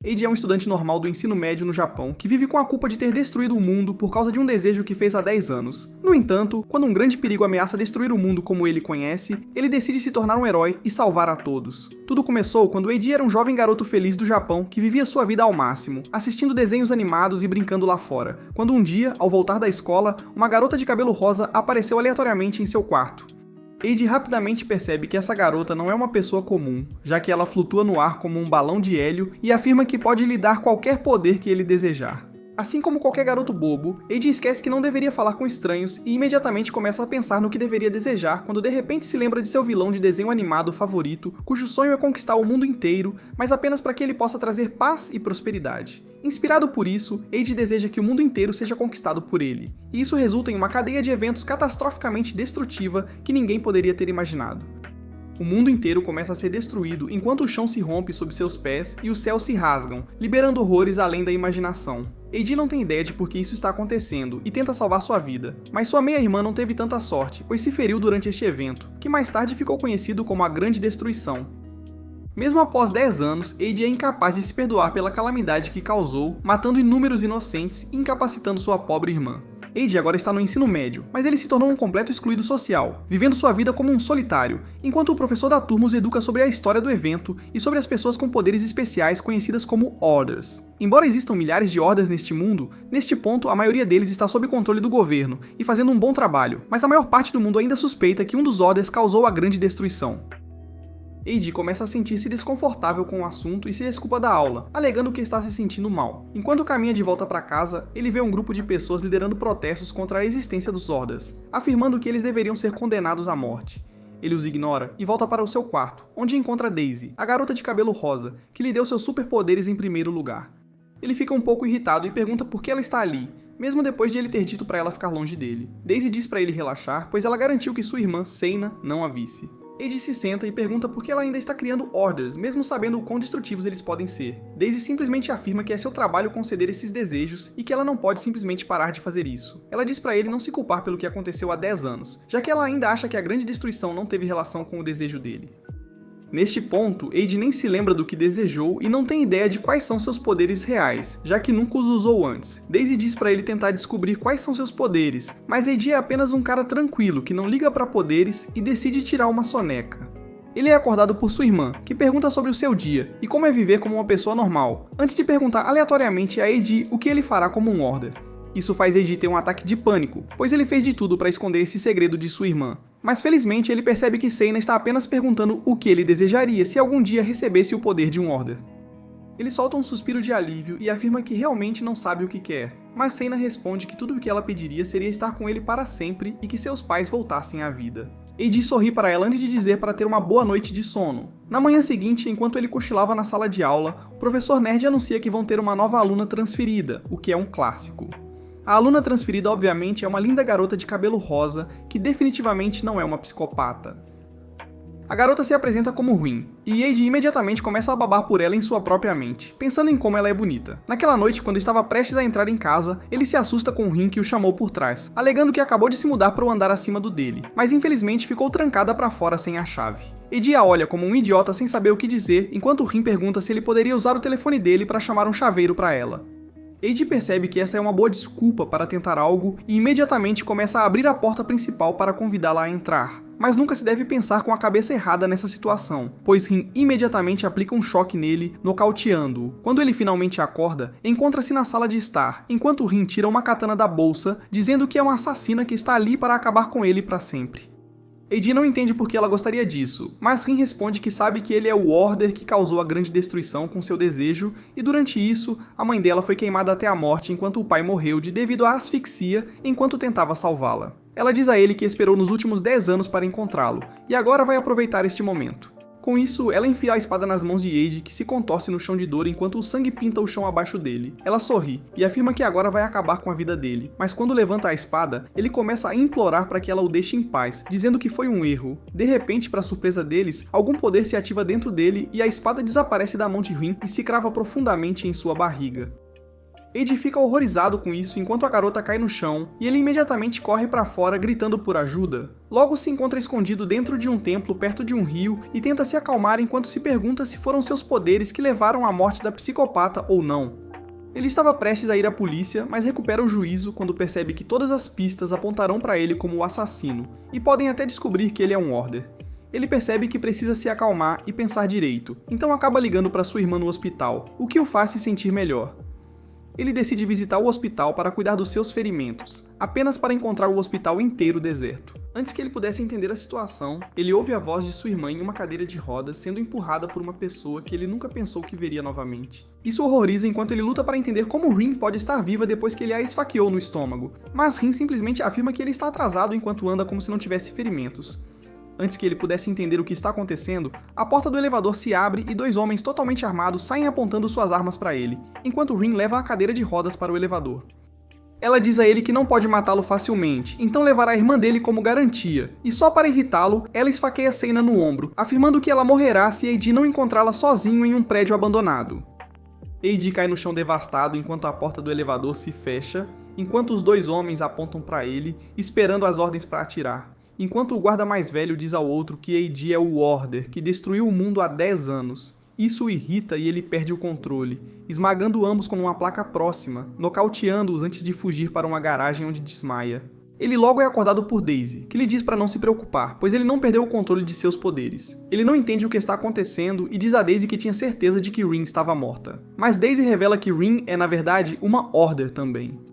Eiji é um estudante normal do ensino médio no Japão, que vive com a culpa de ter destruído o mundo por causa de um desejo que fez há 10 anos. No entanto, quando um grande perigo ameaça destruir o mundo como ele conhece, ele decide se tornar um herói e salvar a todos. Tudo começou quando Eiji era um jovem garoto feliz do Japão que vivia sua vida ao máximo, assistindo desenhos animados e brincando lá fora, quando um dia, ao voltar da escola, uma garota de cabelo rosa apareceu aleatoriamente em seu quarto. Eiji rapidamente percebe que essa garota não é uma pessoa comum, já que ela flutua no ar como um balão de hélio e afirma que pode lhe dar qualquer poder que ele desejar. Assim como qualquer garoto bobo, Eiji esquece que não deveria falar com estranhos e imediatamente começa a pensar no que deveria desejar quando de repente se lembra de seu vilão de desenho animado favorito, cujo sonho é conquistar o mundo inteiro, mas apenas para que ele possa trazer paz e prosperidade. Inspirado por isso, Eiji deseja que o mundo inteiro seja conquistado por ele, e isso resulta em uma cadeia de eventos catastroficamente destrutiva que ninguém poderia ter imaginado. O mundo inteiro começa a ser destruído enquanto o chão se rompe sob seus pés e os céus se rasgam, liberando horrores além da imaginação. Eiji não tem ideia de por que isso está acontecendo e tenta salvar sua vida, mas sua meia-irmã não teve tanta sorte, pois se feriu durante este evento, que mais tarde ficou conhecido como a Grande Destruição. Mesmo após 10 anos, Eiji é incapaz de se perdoar pela calamidade que causou, matando inúmeros inocentes e incapacitando sua pobre irmã. Eiji agora está no ensino médio, mas ele se tornou um completo excluído social, vivendo sua vida como um solitário, enquanto o professor da turma os educa sobre a história do evento e sobre as pessoas com poderes especiais conhecidas como Orders. Embora existam milhares de Orders neste mundo, neste ponto a maioria deles está sob controle do governo e fazendo um bom trabalho, mas a maior parte do mundo ainda suspeita que um dos Orders causou a Grande Destruição. Eiji começa a sentir-se desconfortável com o assunto e se desculpa da aula, alegando que está se sentindo mal. Enquanto caminha de volta para casa, ele vê um grupo de pessoas liderando protestos contra a existência dos Orders, afirmando que eles deveriam ser condenados à morte. Ele os ignora e volta para o seu quarto, onde encontra Daisy, a garota de cabelo rosa, que lhe deu seus superpoderes em primeiro lugar. Ele fica um pouco irritado e pergunta por que ela está ali, mesmo depois de ele ter dito para ela ficar longe dele. Daisy diz para ele relaxar, pois ela garantiu que sua irmã, Seina, não a visse. Eiji se senta e pergunta por que ela ainda está criando Orders, mesmo sabendo o quão destrutivos eles podem ser. Daisy simplesmente afirma que é seu trabalho conceder esses desejos e que ela não pode simplesmente parar de fazer isso. Ela diz para ele não se culpar pelo que aconteceu há 10 anos, já que ela ainda acha que a Grande Destruição não teve relação com o desejo dele. Neste ponto, Eiji nem se lembra do que desejou e não tem ideia de quais são seus poderes reais, já que nunca os usou antes. Daisy diz para ele tentar descobrir quais são seus poderes, mas Eiji é apenas um cara tranquilo que não liga para poderes e decide tirar uma soneca. Ele é acordado por sua irmã, que pergunta sobre o seu dia e como é viver como uma pessoa normal, antes de perguntar aleatoriamente a Eiji o que ele fará como um Order. Isso faz Eiji ter um ataque de pânico, pois ele fez de tudo para esconder esse segredo de sua irmã. Mas felizmente ele percebe que Seina está apenas perguntando o que ele desejaria se algum dia recebesse o poder de um Order. Ele solta um suspiro de alívio e afirma que realmente não sabe o que quer, mas Seina responde que tudo o que ela pediria seria estar com ele para sempre e que seus pais voltassem à vida. Eiji sorri para ela antes de dizer para ter uma boa noite de sono. Na manhã seguinte, enquanto ele cochilava na sala de aula, o professor Nerd anuncia que vão ter uma nova aluna transferida, o que é um clássico. A aluna transferida, obviamente, é uma linda garota de cabelo rosa, que definitivamente não é uma psicopata. A garota se apresenta como ruim, e Eiji imediatamente começa a babar por ela em sua própria mente, pensando em como ela é bonita. Naquela noite, quando estava prestes a entrar em casa, ele se assusta com Rin que o chamou por trás, alegando que acabou de se mudar para o andar acima do dele, mas infelizmente ficou trancada para fora sem a chave. Eiji a olha como um idiota sem saber o que dizer, enquanto Rin pergunta se ele poderia usar o telefone dele para chamar um chaveiro para ela. Eiji percebe que esta é uma boa desculpa para tentar algo e imediatamente começa a abrir a porta principal para convidá-la a entrar. Mas nunca se deve pensar com a cabeça errada nessa situação, pois Rin imediatamente aplica um choque nele, nocauteando-o. Quando ele finalmente acorda, encontra-se na sala de estar, enquanto Rin tira uma katana da bolsa, dizendo que é uma assassina que está ali para acabar com ele para sempre. Eiji não entende por que ela gostaria disso, mas Rin responde que sabe que ele é o Order que causou a grande destruição com seu desejo, e durante isso, a mãe dela foi queimada até a morte enquanto o pai morreu devido à asfixia enquanto tentava salvá-la. Ela diz a ele que esperou nos últimos 10 anos para encontrá-lo, e agora vai aproveitar este momento. Com isso, ela enfia a espada nas mãos de Eiji, que se contorce no chão de dor enquanto o sangue pinta o chão abaixo dele. Ela sorri, e afirma que agora vai acabar com a vida dele, mas quando levanta a espada, ele começa a implorar para que ela o deixe em paz, dizendo que foi um erro. De repente, para surpresa deles, algum poder se ativa dentro dele e a espada desaparece da mão de Rin e se crava profundamente em sua barriga. Ed fica horrorizado com isso enquanto a garota cai no chão, e ele imediatamente corre pra fora gritando por ajuda. Logo se encontra escondido dentro de um templo perto de um rio e tenta se acalmar enquanto se pergunta se foram seus poderes que levaram à morte da psicopata ou não. Ele estava prestes a ir à polícia, mas recupera o juízo quando percebe que todas as pistas apontarão para ele como o assassino, e podem até descobrir que ele é um Order. Ele percebe que precisa se acalmar e pensar direito, então acaba ligando para sua irmã no hospital, o que o faz se sentir melhor. Ele decide visitar o hospital para cuidar dos seus ferimentos, apenas para encontrar o hospital inteiro deserto. Antes que ele pudesse entender a situação, ele ouve a voz de sua irmã em uma cadeira de rodas sendo empurrada por uma pessoa que ele nunca pensou que veria novamente. Isso o horroriza enquanto ele luta para entender como Rin pode estar viva depois que ele a esfaqueou no estômago, mas Rin simplesmente afirma que ele está atrasado enquanto anda como se não tivesse ferimentos. Antes que ele pudesse entender o que está acontecendo, a porta do elevador se abre e dois homens totalmente armados saem apontando suas armas para ele, enquanto Rin leva a cadeira de rodas para o elevador. Ela diz a ele que não pode matá-lo facilmente, então levará a irmã dele como garantia, e só para irritá-lo, ela esfaqueia Cena no ombro, afirmando que ela morrerá se Eiji não encontrá-la sozinho em um prédio abandonado. Eiji cai no chão devastado enquanto a porta do elevador se fecha, enquanto os dois homens apontam para ele, esperando as ordens para atirar. Enquanto o guarda mais velho diz ao outro que Eiji é o Order, que destruiu o mundo há 10 anos. Isso o irrita e ele perde o controle, esmagando ambos com uma placa próxima, nocauteando-os antes de fugir para uma garagem onde desmaia. Ele logo é acordado por Daisy, que lhe diz para não se preocupar, pois ele não perdeu o controle de seus poderes. Ele não entende o que está acontecendo e diz a Daisy que tinha certeza de que Rin estava morta. Mas Daisy revela que Rin é na verdade uma Order também.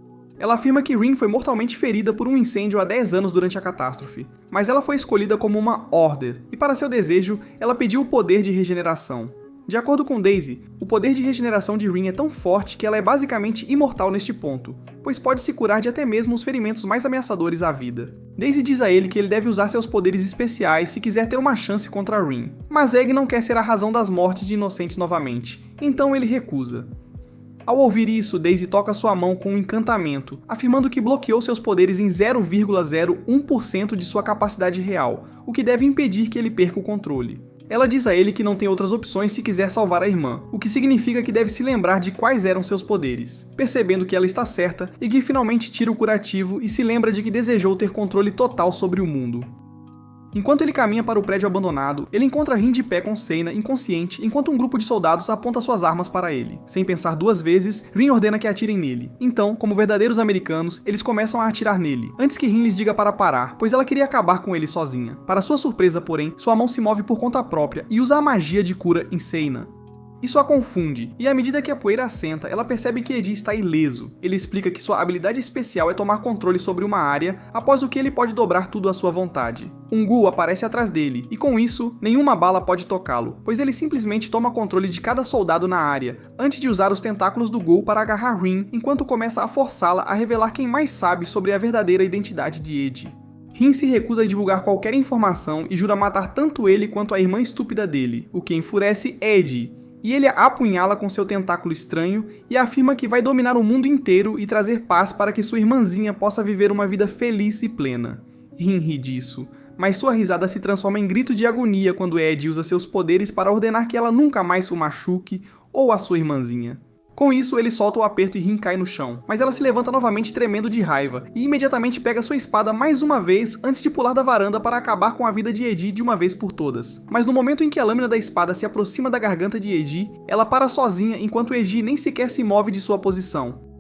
Ela afirma que Rin foi mortalmente ferida por um incêndio há 10 anos durante a catástrofe, mas ela foi escolhida como uma Order, e para seu desejo, ela pediu o poder de regeneração. De acordo com Daisy, o poder de regeneração de Rin é tão forte que ela é basicamente imortal neste ponto, pois pode se curar de até mesmo os ferimentos mais ameaçadores à vida. Daisy diz a ele que ele deve usar seus poderes especiais se quiser ter uma chance contra Rin, mas Egg não quer ser a razão das mortes de inocentes novamente, então ele recusa. Ao ouvir isso, Daisy toca sua mão com um encantamento, afirmando que bloqueou seus poderes em 0,01% de sua capacidade real, o que deve impedir que ele perca o controle. Ela diz a ele que não tem outras opções se quiser salvar a irmã, o que significa que deve se lembrar de quais eram seus poderes, percebendo que ela está certa e que finalmente tira o curativo e se lembra de que desejou ter controle total sobre o mundo. Enquanto ele caminha para o prédio abandonado, ele encontra Rin de pé com Cena, inconsciente, enquanto um grupo de soldados aponta suas armas para ele. Sem pensar duas vezes, Rin ordena que atirem nele. Então, como verdadeiros americanos, eles começam a atirar nele, antes que Rin lhes diga para parar, pois ela queria acabar com ele sozinha. Para sua surpresa, porém, sua mão se move por conta própria e usa a magia de cura em Cena. Isso a confunde, e à medida que a poeira assenta, ela percebe que Eiji está ileso. Ele explica que sua habilidade especial é tomar controle sobre uma área, após o que ele pode dobrar tudo à sua vontade. Um Ghoul aparece atrás dele, e com isso, nenhuma bala pode tocá-lo, pois ele simplesmente toma controle de cada soldado na área, antes de usar os tentáculos do Ghoul para agarrar Rin, enquanto começa a forçá-la a revelar quem mais sabe sobre a verdadeira identidade de Eiji. Rin se recusa a divulgar qualquer informação e jura matar tanto ele quanto a irmã estúpida dele, o que enfurece Eiji, e ele a apunhala com seu tentáculo estranho e afirma que vai dominar o mundo inteiro e trazer paz para que sua irmãzinha possa viver uma vida feliz e plena. Rin ri disso, mas sua risada se transforma em gritos de agonia quando Ed usa seus poderes para ordenar que ela nunca mais o machuque ou a sua irmãzinha. Com isso, ele solta o aperto e Rin cai no chão, mas ela se levanta novamente tremendo de raiva, e imediatamente pega sua espada mais uma vez antes de pular da varanda para acabar com a vida de Eiji de uma vez por todas. Mas no momento em que a lâmina da espada se aproxima da garganta de Eiji, ela para sozinha enquanto Eiji nem sequer se move de sua posição.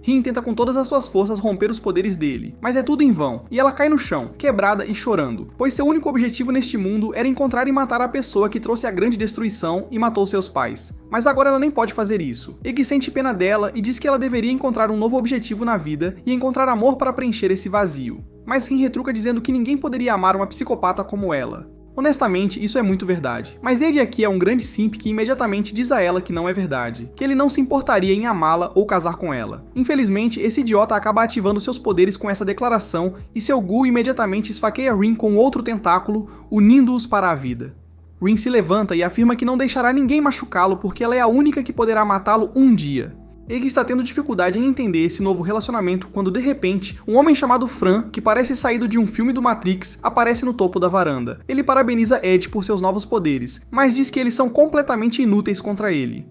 Rin tenta com todas as suas forças romper os poderes dele, mas é tudo em vão, e ela cai no chão, quebrada e chorando, pois seu único objetivo neste mundo era encontrar e matar a pessoa que trouxe a grande destruição e matou seus pais. Mas agora ela nem pode fazer isso. Egg sente pena dela e diz que ela deveria encontrar um novo objetivo na vida e encontrar amor para preencher esse vazio. Mas Rin retruca dizendo que ninguém poderia amar uma psicopata como ela. Honestamente, isso é muito verdade, mas Eiji aqui é um grande simp que imediatamente diz a ela que não é verdade, que ele não se importaria em amá-la ou casar com ela. Infelizmente, esse idiota acaba ativando seus poderes com essa declaração e seu Ghoul imediatamente esfaqueia Rin com outro tentáculo, unindo-os para a vida. Rin se levanta e afirma que não deixará ninguém machucá-lo porque ela é a única que poderá matá-lo um dia. Egg está tendo dificuldade em entender esse novo relacionamento quando, de repente, um homem chamado Fran, que parece saído de um filme do Matrix, aparece no topo da varanda. Ele parabeniza Ed por seus novos poderes, mas diz que eles são completamente inúteis contra ele.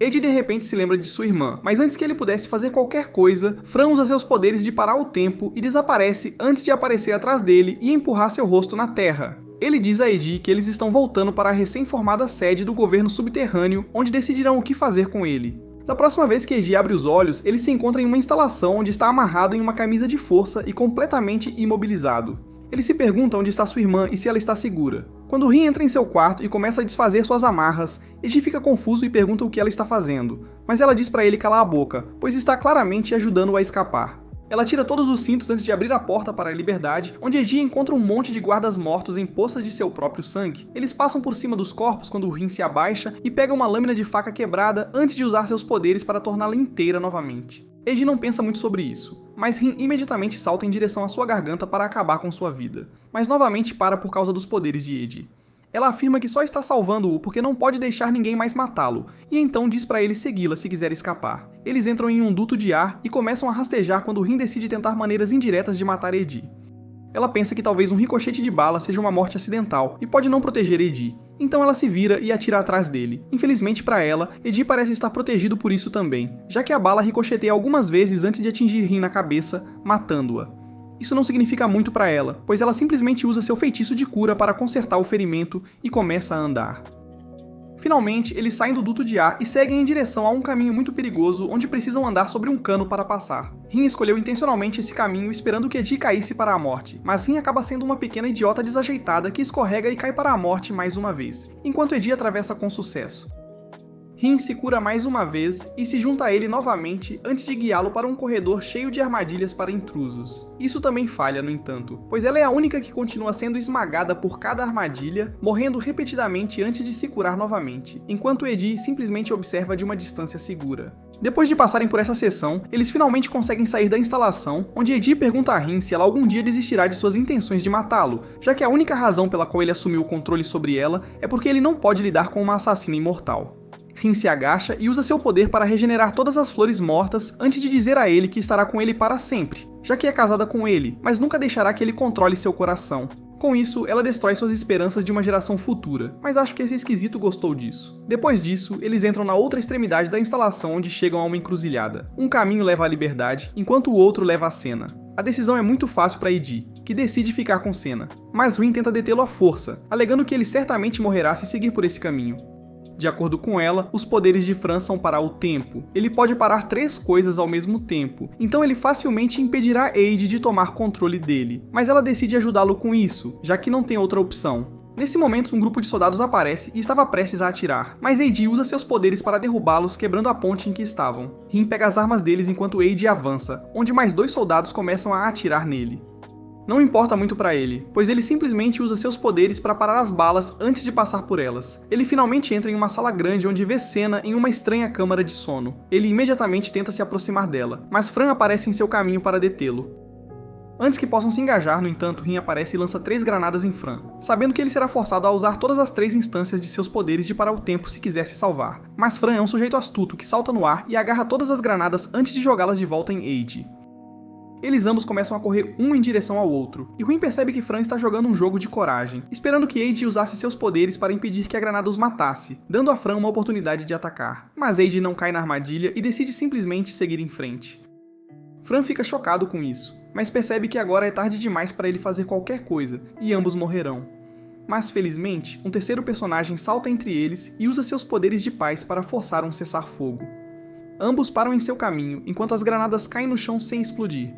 Eddie de repente se lembra de sua irmã, mas antes que ele pudesse fazer qualquer coisa, Fran usa seus poderes de parar o tempo e desaparece antes de aparecer atrás dele e empurrar seu rosto na terra. Ele diz a Eddie que eles estão voltando para a recém-formada sede do governo subterrâneo, onde decidirão o que fazer com ele. Da próxima vez que Eddie abre os olhos, ele se encontra em uma instalação onde está amarrado em uma camisa de força e completamente imobilizado. Ele se pergunta onde está sua irmã e se ela está segura. Quando Rin entra em seu quarto e começa a desfazer suas amarras, Eddie fica confuso e pergunta o que ela está fazendo, mas ela diz para ele calar a boca, pois está claramente ajudando-o a escapar. Ela tira todos os cintos antes de abrir a porta para a liberdade, onde Eddie encontra um monte de guardas mortos em poças de seu próprio sangue. Eles passam por cima dos corpos quando Rin se abaixa e pega uma lâmina de faca quebrada antes de usar seus poderes para torná-la inteira novamente. Eddie não pensa muito sobre isso, mas Rin imediatamente salta em direção à sua garganta para acabar com sua vida, mas novamente para por causa dos poderes de Eddie. Ela afirma que só está salvando-o porque não pode deixar ninguém mais matá-lo, e então diz para ele segui-la se quiser escapar. Eles entram em um duto de ar e começam a rastejar quando Rin decide tentar maneiras indiretas de matar Eddie. Ela pensa que talvez um ricochete de bala seja uma morte acidental e pode não proteger Eddie, então ela se vira e atira atrás dele. Infelizmente para ela, Eddie parece estar protegido por isso também, já que a bala ricocheteia algumas vezes antes de atingir Rin na cabeça, matando-a. Isso não significa muito para ela, pois ela simplesmente usa seu feitiço de cura para consertar o ferimento e começa a andar. Finalmente, eles saem do duto de ar e seguem em direção a um caminho muito perigoso onde precisam andar sobre um cano para passar. Rin escolheu intencionalmente esse caminho esperando que Eddie caísse para a morte, mas Rin acaba sendo uma pequena idiota desajeitada que escorrega e cai para a morte mais uma vez, enquanto Eddie atravessa com sucesso. Rin se cura mais uma vez e se junta a ele novamente antes de guiá-lo para um corredor cheio de armadilhas para intrusos. Isso também falha, no entanto, pois ela é a única que continua sendo esmagada por cada armadilha, morrendo repetidamente antes de se curar novamente, enquanto Eddie simplesmente observa de uma distância segura. Depois de passarem por essa sessão, eles finalmente conseguem sair da instalação, onde Eddie pergunta a Rin se ela algum dia desistirá de suas intenções de matá-lo, já que a única razão pela qual ele assumiu o controle sobre ela é porque ele não pode lidar com uma assassina imortal. Rin se agacha e usa seu poder para regenerar todas as flores mortas antes de dizer a ele que estará com ele para sempre, já que é casada com ele, mas nunca deixará que ele controle seu coração. Com isso, ela destrói suas esperanças de uma geração futura, mas acho que esse esquisito gostou disso. Depois disso, eles entram na outra extremidade da instalação onde chegam a uma encruzilhada. Um caminho leva à liberdade, enquanto o outro leva à Senna. A decisão é muito fácil para Eddie, que decide ficar com Senna, mas Rin tenta detê-lo à força, alegando que ele certamente morrerá se seguir por esse caminho. De acordo com ela, os poderes de Fran são parar o tempo. Ele pode parar 3 coisas ao mesmo tempo, então ele facilmente impedirá Eddie de tomar controle dele. Mas ela decide ajudá-lo com isso, já que não tem outra opção. Nesse momento, um grupo de soldados aparece e estava prestes a atirar, mas Eddie usa seus poderes para derrubá-los, quebrando a ponte em que estavam. Rin pega as armas deles enquanto Eddie avança, onde mais 2 soldados começam a atirar nele. Não importa muito para ele, pois ele simplesmente usa seus poderes para parar as balas antes de passar por elas. Ele finalmente entra em uma sala grande onde vê Senna em uma estranha câmara de sono. Ele imediatamente tenta se aproximar dela, mas Fran aparece em seu caminho para detê-lo. Antes que possam se engajar, no entanto, Rin aparece e lança 3 granadas em Fran, sabendo que ele será forçado a usar todas as 3 instâncias de seus poderes de parar o tempo se quiser se salvar. Mas Fran é um sujeito astuto que salta no ar e agarra todas as granadas antes de jogá-las de volta em Eddie. Eles ambos começam a correr um em direção ao outro, e Rin percebe que Fran está jogando um jogo de coragem, esperando que Eddie usasse seus poderes para impedir que a granada os matasse, dando a Fran uma oportunidade de atacar. Mas Eddie não cai na armadilha e decide simplesmente seguir em frente. Fran fica chocado com isso, mas percebe que agora é tarde demais para ele fazer qualquer coisa, e ambos morrerão. Mas felizmente, um terceiro personagem salta entre eles e usa seus poderes de paz para forçar um cessar-fogo. Ambos param em seu caminho, enquanto as granadas caem no chão sem explodir.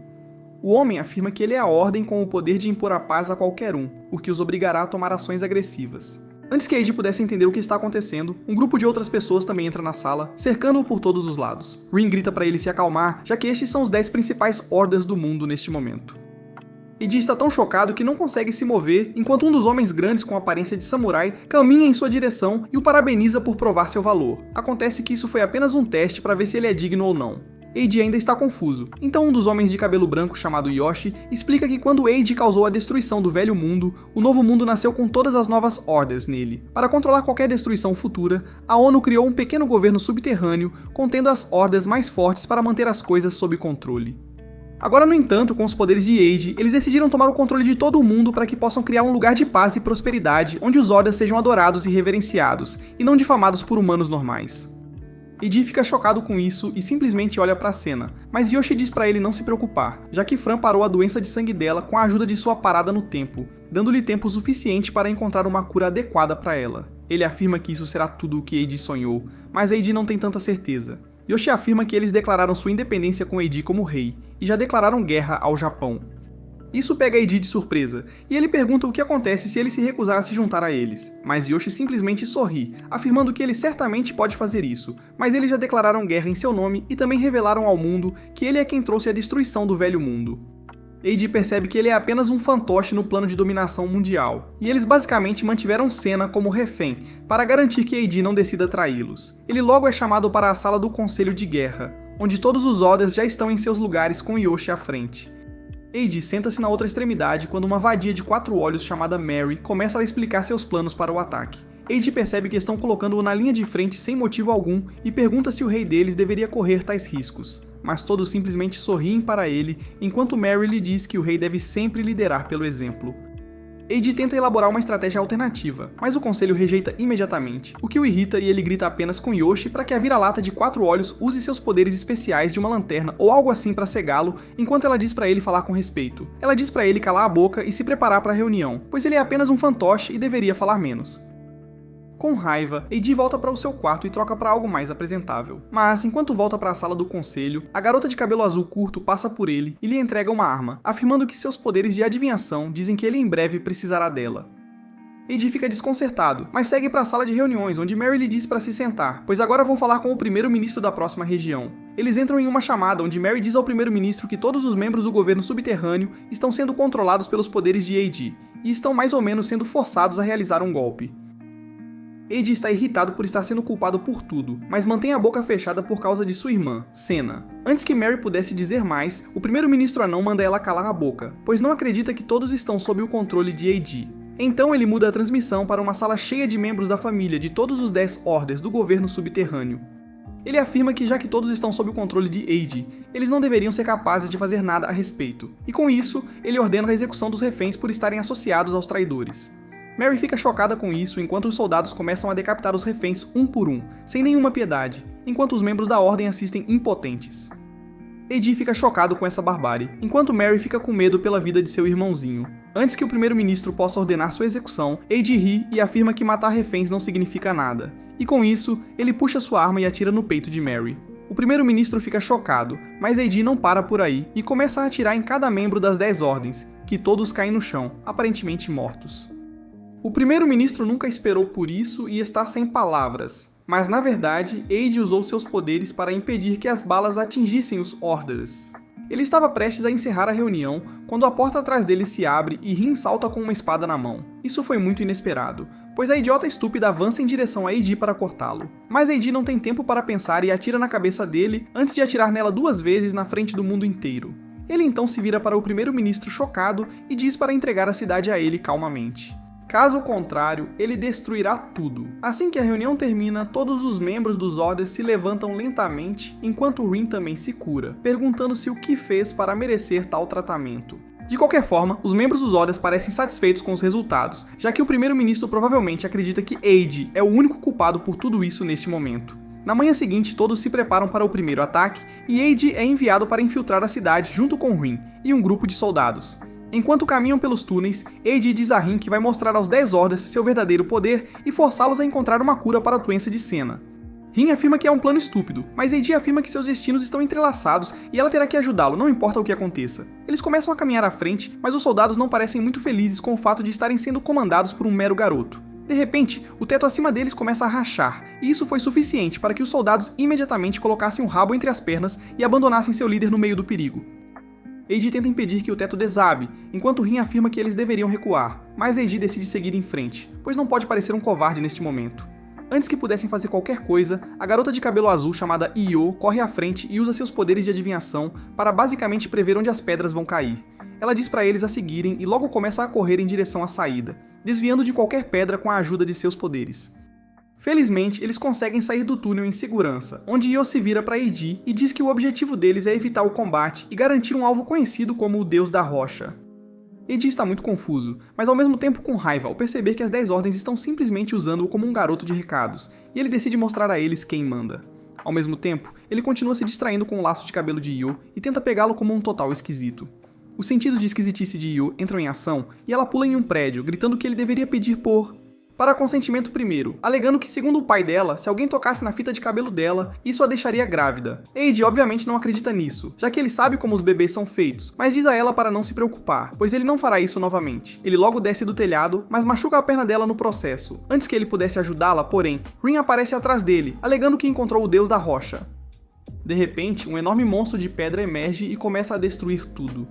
O homem afirma que ele é a ordem com o poder de impor a paz a qualquer um, o que os obrigará a tomar ações agressivas. Antes que Eddie pudesse entender o que está acontecendo, um grupo de outras pessoas também entra na sala, cercando-o por todos os lados. Rin grita para ele se acalmar, já que estes são os 10 principais ordens do mundo neste momento. Eddie está tão chocado que não consegue se mover, enquanto um dos homens grandes com aparência de samurai caminha em sua direção e o parabeniza por provar seu valor. Acontece que isso foi apenas um teste para ver se ele é digno ou não. Eddie ainda está confuso, então um dos homens de cabelo branco chamado Yoshi explica que quando Eddie causou a destruição do velho mundo, o novo mundo nasceu com todas as novas ordens nele. Para controlar qualquer destruição futura, a ONU criou um pequeno governo subterrâneo contendo as ordens mais fortes para manter as coisas sob controle. Agora, no entanto, com os poderes de Eddie, eles decidiram tomar o controle de todo o mundo para que possam criar um lugar de paz e prosperidade onde os ordens sejam adorados e reverenciados, e não difamados por humanos normais. Eiji fica chocado com isso e simplesmente olha pra cena, mas Yoshi diz pra ele não se preocupar, já que Fran parou a doença de sangue dela com a ajuda de sua parada no tempo, dando-lhe tempo suficiente para encontrar uma cura adequada pra ela. Ele afirma que isso será tudo o que Eiji sonhou, mas Eiji não tem tanta certeza. Yoshi afirma que eles declararam sua independência com Eiji como rei, e já declararam guerra ao Japão. Isso pega Eiji de surpresa, e ele pergunta o que acontece se ele se recusar a se juntar a eles, mas Yoshi simplesmente sorri, afirmando que ele certamente pode fazer isso, mas eles já declararam guerra em seu nome e também revelaram ao mundo que ele é quem trouxe a destruição do velho mundo. Eiji percebe que ele é apenas um fantoche no plano de dominação mundial, e eles basicamente mantiveram Senna como refém, para garantir que Eiji não decida traí-los. Ele logo é chamado para a sala do Conselho de Guerra, onde todos os Odas já estão em seus lugares com Yoshi à frente. Eiji senta-se na outra extremidade quando uma vadia de 4 olhos chamada Mary começa a explicar seus planos para o ataque. Eiji percebe que estão colocando-o na linha de frente sem motivo algum e pergunta se o rei deles deveria correr tais riscos, mas todos simplesmente sorriem para ele, enquanto Mary lhe diz que o rei deve sempre liderar pelo exemplo. Eiji tenta elaborar uma estratégia alternativa, mas o conselho rejeita imediatamente, o que o irrita e ele grita apenas com Yoshi para que a vira-lata de 4 olhos use seus poderes especiais de uma lanterna ou algo assim para cegá-lo, enquanto ela diz para ele falar com respeito. Ela diz para ele calar a boca e se preparar para a reunião, pois ele é apenas um fantoche e deveria falar menos. Com raiva, Eiji volta para o seu quarto e troca para algo mais apresentável. Mas, enquanto volta para a sala do conselho, a garota de cabelo azul curto passa por ele e lhe entrega uma arma, afirmando que seus poderes de adivinhação dizem que ele em breve precisará dela. Eiji fica desconcertado, mas segue para a sala de reuniões, onde Mary lhe diz para se sentar, pois agora vão falar com o primeiro-ministro da próxima região. Eles entram em uma chamada onde Mary diz ao primeiro-ministro que todos os membros do governo subterrâneo estão sendo controlados pelos poderes de Eiji, e estão mais ou menos sendo forçados a realizar um golpe. Eiji está irritado por estar sendo culpado por tudo, mas mantém a boca fechada por causa de sua irmã, Senna. Antes que Mary pudesse dizer mais, o primeiro-ministro anão manda ela calar a boca, pois não acredita que todos estão sob o controle de Eiji. Então ele muda a transmissão para uma sala cheia de membros da família de todos os 10 ordens do governo subterrâneo. Ele afirma que já que todos estão sob o controle de Eiji, eles não deveriam ser capazes de fazer nada a respeito, e com isso, ele ordena a execução dos reféns por estarem associados aos traidores. Mary fica chocada com isso enquanto os soldados começam a decapitar os reféns um por um, sem nenhuma piedade, enquanto os membros da ordem assistem impotentes. Eiji fica chocado com essa barbárie, enquanto Mary fica com medo pela vida de seu irmãozinho. Antes que o primeiro-ministro possa ordenar sua execução, Eiji ri e afirma que matar reféns não significa nada, e com isso, ele puxa sua arma e atira no peito de Mary. O primeiro-ministro fica chocado, mas Eiji não para por aí e começa a atirar em cada membro das 10 ordens, que todos caem no chão, aparentemente mortos. O primeiro-ministro nunca esperou por isso e está sem palavras, mas na verdade, Eiji usou seus poderes para impedir que as balas atingissem os Orders. Ele estava prestes a encerrar a reunião quando a porta atrás dele se abre e Rin salta com uma espada na mão. Isso foi muito inesperado, pois a idiota estúpida avança em direção a Eiji para cortá-lo. Mas Eiji não tem tempo para pensar e atira na cabeça dele antes de atirar nela 2 vezes na frente do mundo inteiro. Ele então se vira para o primeiro-ministro chocado e diz para entregar a cidade a ele calmamente. Caso contrário, ele destruirá tudo. Assim que a reunião termina, todos os membros dos Orders se levantam lentamente, enquanto Rin também se cura, perguntando-se o que fez para merecer tal tratamento. De qualquer forma, os membros dos Orders parecem satisfeitos com os resultados, já que o primeiro-ministro provavelmente acredita que Eiji é o único culpado por tudo isso neste momento. Na manhã seguinte, todos se preparam para o primeiro ataque, e Eiji é enviado para infiltrar a cidade junto com Rin e um grupo de soldados. Enquanto caminham pelos túneis, Eiji diz a Rin que vai mostrar aos 10 Orders seu verdadeiro poder e forçá-los a encontrar uma cura para a doença de Senna. Rin afirma que é um plano estúpido, mas Eiji afirma que seus destinos estão entrelaçados e ela terá que ajudá-lo, não importa o que aconteça. Eles começam a caminhar à frente, mas os soldados não parecem muito felizes com o fato de estarem sendo comandados por um mero garoto. De repente, o teto acima deles começa a rachar, e isso foi suficiente para que os soldados imediatamente colocassem o rabo entre as pernas e abandonassem seu líder no meio do perigo. Eiji tenta impedir que o teto desabe, enquanto Rin afirma que eles deveriam recuar, mas Eiji decide seguir em frente, pois não pode parecer um covarde neste momento. Antes que pudessem fazer qualquer coisa, a garota de cabelo azul chamada Io corre à frente e usa seus poderes de adivinhação para basicamente prever onde as pedras vão cair. Ela diz para eles a seguirem e logo começa a correr em direção à saída, desviando de qualquer pedra com a ajuda de seus poderes. Felizmente, eles conseguem sair do túnel em segurança, onde Io se vira para Eiji e diz que o objetivo deles é evitar o combate e garantir um alvo conhecido como o Deus da Rocha. Eiji está muito confuso, mas ao mesmo tempo com raiva ao perceber que as 10 ordens estão simplesmente usando-o como um garoto de recados, e ele decide mostrar a eles quem manda. Ao mesmo tempo, ele continua se distraindo com o laço de cabelo de Yu e tenta pegá-lo como um total esquisito. Os sentidos de esquisitice de Yu entram em ação e ela pula em um prédio, gritando que ele deveria pedir para consentimento primeiro, alegando que, segundo o pai dela, se alguém tocasse na fita de cabelo dela, isso a deixaria grávida. Eiji obviamente não acredita nisso, já que ele sabe como os bebês são feitos, mas diz a ela para não se preocupar, pois ele não fará isso novamente. Ele logo desce do telhado, mas machuca a perna dela no processo. Antes que ele pudesse ajudá-la, porém, Rin aparece atrás dele, alegando que encontrou o deus da rocha. De repente, um enorme monstro de pedra emerge e começa a destruir tudo.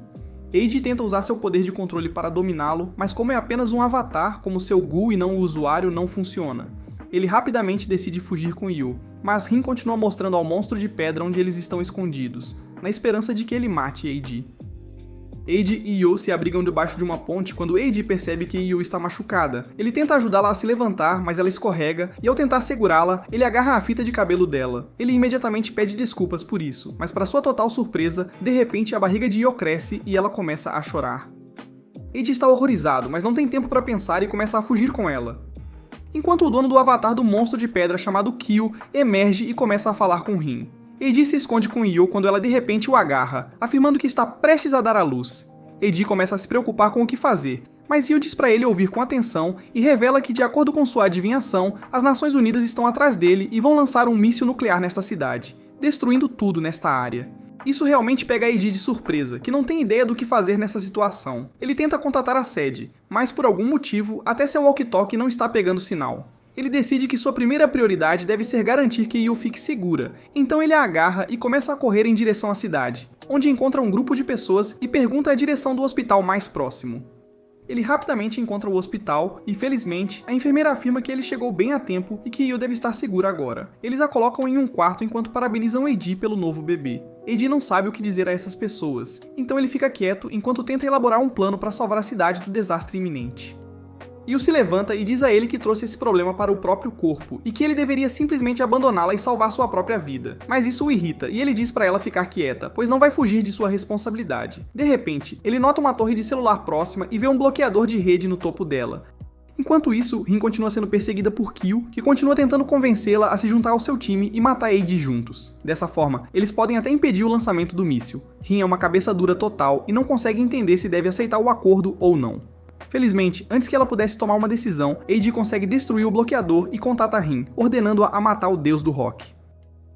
Eiji tenta usar seu poder de controle para dominá-lo, mas como é apenas um avatar, como seu Gu e não o usuário, não funciona. Ele rapidamente decide fugir com Yu, mas Rin continua mostrando ao monstro de pedra onde eles estão escondidos, na esperança de que ele mate Eiji. Eiji e Yu se abrigam debaixo de uma ponte quando Eiji percebe que Yu está machucada. Ele tenta ajudá-la a se levantar, mas ela escorrega, e ao tentar segurá-la, ele agarra a fita de cabelo dela. Ele imediatamente pede desculpas por isso, mas para sua total surpresa, de repente a barriga de Yu cresce e ela começa a chorar. Eiji está horrorizado, mas não tem tempo para pensar e começa a fugir com ela. Enquanto o dono do avatar do monstro de pedra chamado Kyo emerge e começa a falar com Rin. Eiji se esconde com Yu quando ela de repente o agarra, afirmando que está prestes a dar à luz. Eiji começa a se preocupar com o que fazer, mas Yu diz para ele ouvir com atenção e revela que, de acordo com sua adivinhação, as Nações Unidas estão atrás dele e vão lançar um míssil nuclear nesta cidade, destruindo tudo nesta área. Isso realmente pega Eiji de surpresa, que não tem ideia do que fazer nessa situação. Ele tenta contatar a sede, mas por algum motivo, até seu walkie-talkie não está pegando sinal. Ele decide que sua primeira prioridade deve ser garantir que Yu fique segura, então ele a agarra e começa a correr em direção à cidade, onde encontra um grupo de pessoas e pergunta a direção do hospital mais próximo. Ele rapidamente encontra o hospital e, felizmente, a enfermeira afirma que ele chegou bem a tempo e que Yu deve estar segura agora. Eles a colocam em um quarto enquanto parabenizam Eiji pelo novo bebê. Eiji não sabe o que dizer a essas pessoas, então ele fica quieto enquanto tenta elaborar um plano para salvar a cidade do desastre iminente. Yu se levanta e diz a ele que trouxe esse problema para o próprio corpo e que ele deveria simplesmente abandoná-la e salvar sua própria vida. Mas isso o irrita e ele diz para ela ficar quieta, pois não vai fugir de sua responsabilidade. De repente, ele nota uma torre de celular próxima e vê um bloqueador de rede no topo dela. Enquanto isso, Rin continua sendo perseguida por Kyo, que continua tentando convencê-la a se juntar ao seu time e matar Eiji juntos. Dessa forma, eles podem até impedir o lançamento do míssil. Rin é uma cabeça dura total e não consegue entender se deve aceitar o acordo ou não. Felizmente, antes que ela pudesse tomar uma decisão, Eiji consegue destruir o bloqueador e contata Rin, ordenando-a a matar o deus do rock.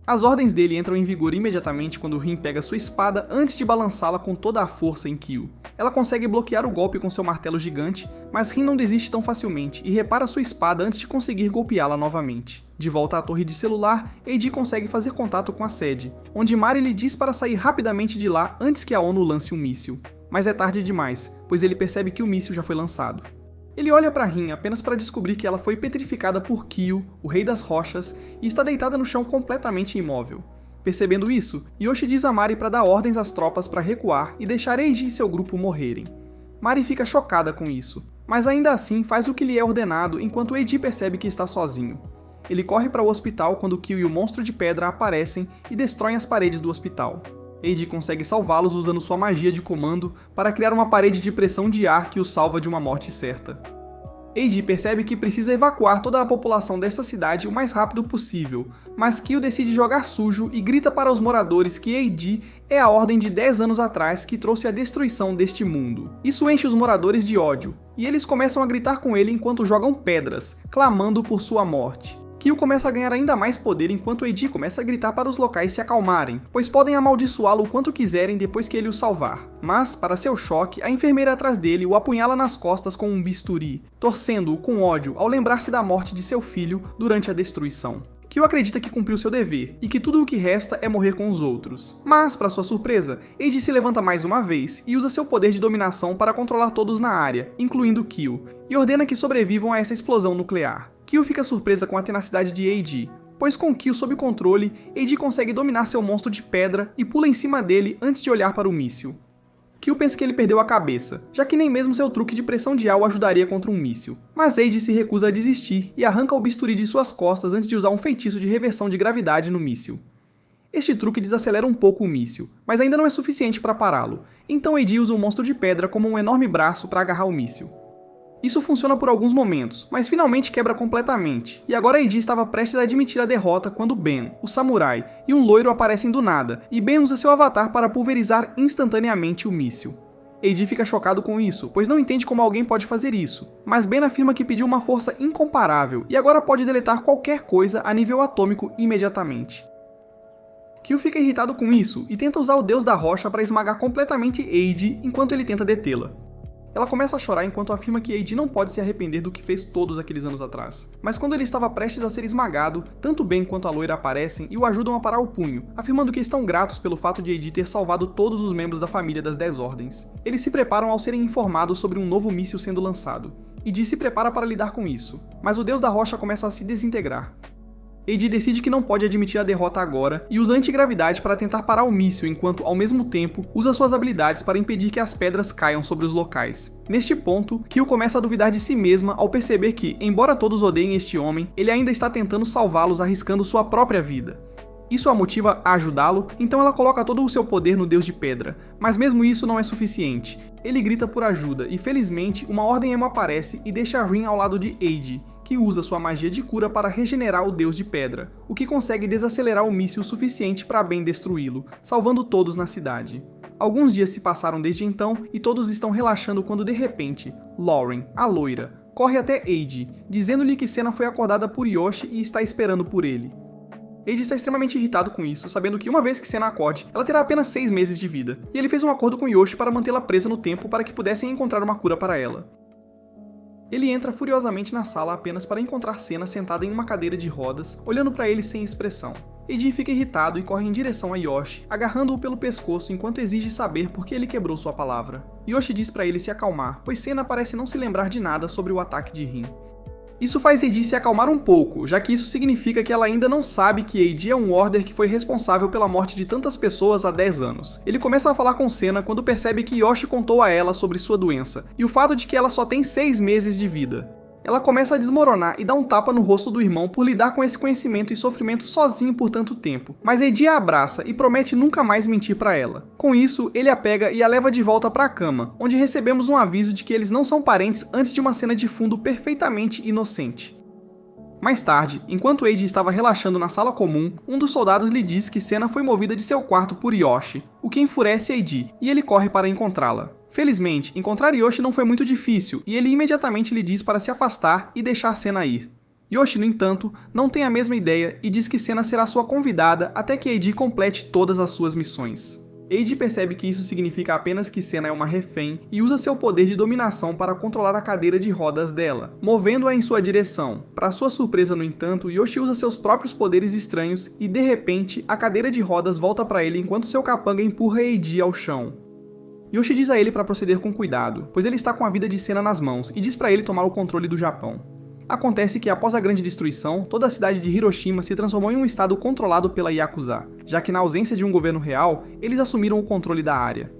As ordens dele entram em vigor imediatamente quando Rin pega sua espada antes de balançá-la com toda a força em Kyo. Ela consegue bloquear o golpe com seu martelo gigante, mas Rin não desiste tão facilmente e repara sua espada antes de conseguir golpeá-la novamente. De volta à torre de celular, Eiji consegue fazer contato com a sede, onde Mari lhe diz para sair rapidamente de lá antes que a ONU lance um míssil. Mas é tarde demais, pois ele percebe que o míssil já foi lançado. Ele olha para Rin apenas para descobrir que ela foi petrificada por Kyo, o Rei das Rochas, e está deitada no chão completamente imóvel. Percebendo isso, Yoshi diz a Mari para dar ordens às tropas para recuar e deixar Eiji e seu grupo morrerem. Mari fica chocada com isso, mas ainda assim faz o que lhe é ordenado enquanto Eiji percebe que está sozinho. Ele corre para o hospital quando Kyo e o monstro de pedra aparecem e destroem as paredes do hospital. Eiji consegue salvá-los usando sua magia de comando para criar uma parede de pressão de ar que os salva de uma morte certa. Eiji percebe que precisa evacuar toda a população desta cidade o mais rápido possível, mas Kyo decide jogar sujo e grita para os moradores que Eiji é a ordem de 10 anos atrás que trouxe a destruição deste mundo. Isso enche os moradores de ódio, e eles começam a gritar com ele enquanto jogam pedras, clamando por sua morte. Kyo começa a ganhar ainda mais poder enquanto Eiji começa a gritar para os locais se acalmarem, pois podem amaldiçoá-lo o quanto quiserem depois que ele o salvar. Mas, para seu choque, a enfermeira atrás dele o apunhala nas costas com um bisturi, torcendo-o com ódio ao lembrar-se da morte de seu filho durante a destruição. Kyo acredita que cumpriu seu dever, e que tudo o que resta é morrer com os outros. Mas, para sua surpresa, Eiji se levanta mais uma vez e usa seu poder de dominação para controlar todos na área, incluindo Kyo, e ordena que sobrevivam a essa explosão nuclear. Kyo fica surpresa com a tenacidade de Eiji, pois com Kyo sob controle, Eiji consegue dominar seu monstro de pedra e pula em cima dele antes de olhar para o míssil. Kyo pensa que ele perdeu a cabeça, já que nem mesmo seu truque de pressão de ar o ajudaria contra um míssil. Mas Eiji se recusa a desistir e arranca o bisturi de suas costas antes de usar um feitiço de reversão de gravidade no míssil. Este truque desacelera um pouco o míssil, mas ainda não é suficiente para pará-lo, então Eiji usa o monstro de pedra como um enorme braço para agarrar o míssil. Isso funciona por alguns momentos, mas finalmente quebra completamente, e agora Eiji estava prestes a admitir a derrota quando Ben, o samurai, e um loiro aparecem do nada, e Ben usa seu avatar para pulverizar instantaneamente o míssil. Eiji fica chocado com isso, pois não entende como alguém pode fazer isso, mas Ben afirma que pediu uma força incomparável e agora pode deletar qualquer coisa a nível atômico imediatamente. Kyo fica irritado com isso e tenta usar o Deus da Rocha para esmagar completamente Eiji enquanto ele tenta detê-la. Ela começa a chorar enquanto afirma que Eiji não pode se arrepender do que fez todos aqueles anos atrás. Mas quando ele estava prestes a ser esmagado, tanto Ben quanto a loira aparecem e o ajudam a parar o punho, afirmando que estão gratos pelo fato de Eiji ter salvado todos os membros da família das 10 Ordens. Eles se preparam ao serem informados sobre um novo míssil sendo lançado. Eiji se prepara para lidar com isso, mas o Deus da Rocha começa a se desintegrar. Eiji decide que não pode admitir a derrota agora e usa antigravidade para tentar parar o míssil enquanto, ao mesmo tempo, usa suas habilidades para impedir que as pedras caiam sobre os locais. Neste ponto, Kyo começa a duvidar de si mesma ao perceber que, embora todos odeiem este homem, ele ainda está tentando salvá-los arriscando sua própria vida. Isso a motiva a ajudá-lo, então ela coloca todo o seu poder no Deus de Pedra, mas mesmo isso não é suficiente. Ele grita por ajuda e, felizmente, uma Ordem Emo aparece e deixa Rin ao lado de Eiji, que usa sua magia de cura para regenerar o Deus de Pedra, o que consegue desacelerar o míssil o suficiente para Ben destruí-lo, salvando todos na cidade. Alguns dias se passaram desde então e todos estão relaxando quando de repente, Lauren, a loira, corre até Eiji, dizendo-lhe que Senna foi acordada por Yoshi e está esperando por ele. Eiji está extremamente irritado com isso, sabendo que uma vez que Senna acorde, ela terá apenas 6 meses de vida, e ele fez um acordo com Yoshi para mantê-la presa no tempo para que pudessem encontrar uma cura para ela. Ele entra furiosamente na sala apenas para encontrar Senna sentada em uma cadeira de rodas, olhando para ele sem expressão. Eiji fica irritado e corre em direção a Yoshi, agarrando-o pelo pescoço enquanto exige saber por que ele quebrou sua palavra. Yoshi diz para ele se acalmar, pois Senna parece não se lembrar de nada sobre o ataque de Rin. Isso faz Eiji se acalmar um pouco, já que isso significa que ela ainda não sabe que Eiji é um Order que foi responsável pela morte de tantas pessoas há 10 anos. Ele começa a falar com Senna quando percebe que Yoshi contou a ela sobre sua doença, e o fato de que ela só tem 6 meses de vida. Ela começa a desmoronar e dá um tapa no rosto do irmão por lidar com esse conhecimento e sofrimento sozinho por tanto tempo, mas Eiji a abraça e promete nunca mais mentir para ela. Com isso, ele a pega e a leva de volta para a cama, onde recebemos um aviso de que eles não são parentes antes de uma cena de fundo perfeitamente inocente. Mais tarde, enquanto Eiji estava relaxando na sala comum, um dos soldados lhe diz que Senna foi movida de seu quarto por Yoshi, o que enfurece Eiji, e ele corre para encontrá-la. Felizmente, encontrar Yoshi não foi muito difícil, e ele imediatamente lhe diz para se afastar e deixar Senna ir. Yoshi, no entanto, não tem a mesma ideia e diz que Senna será sua convidada até que Eiji complete todas as suas missões. Eiji percebe que isso significa apenas que Senna é uma refém e usa seu poder de dominação para controlar a cadeira de rodas dela, movendo-a em sua direção. Para sua surpresa, no entanto, Yoshi usa seus próprios poderes estranhos e, de repente, a cadeira de rodas volta para ele enquanto seu capanga empurra Eiji ao chão. Yoshi diz a ele para proceder com cuidado, pois ele está com a vida de Senna nas mãos e diz para ele tomar o controle do Japão. Acontece que após a grande destruição, toda a cidade de Hiroshima se transformou em um estado controlado pela Yakuza, já que na ausência de um governo real, eles assumiram o controle da área.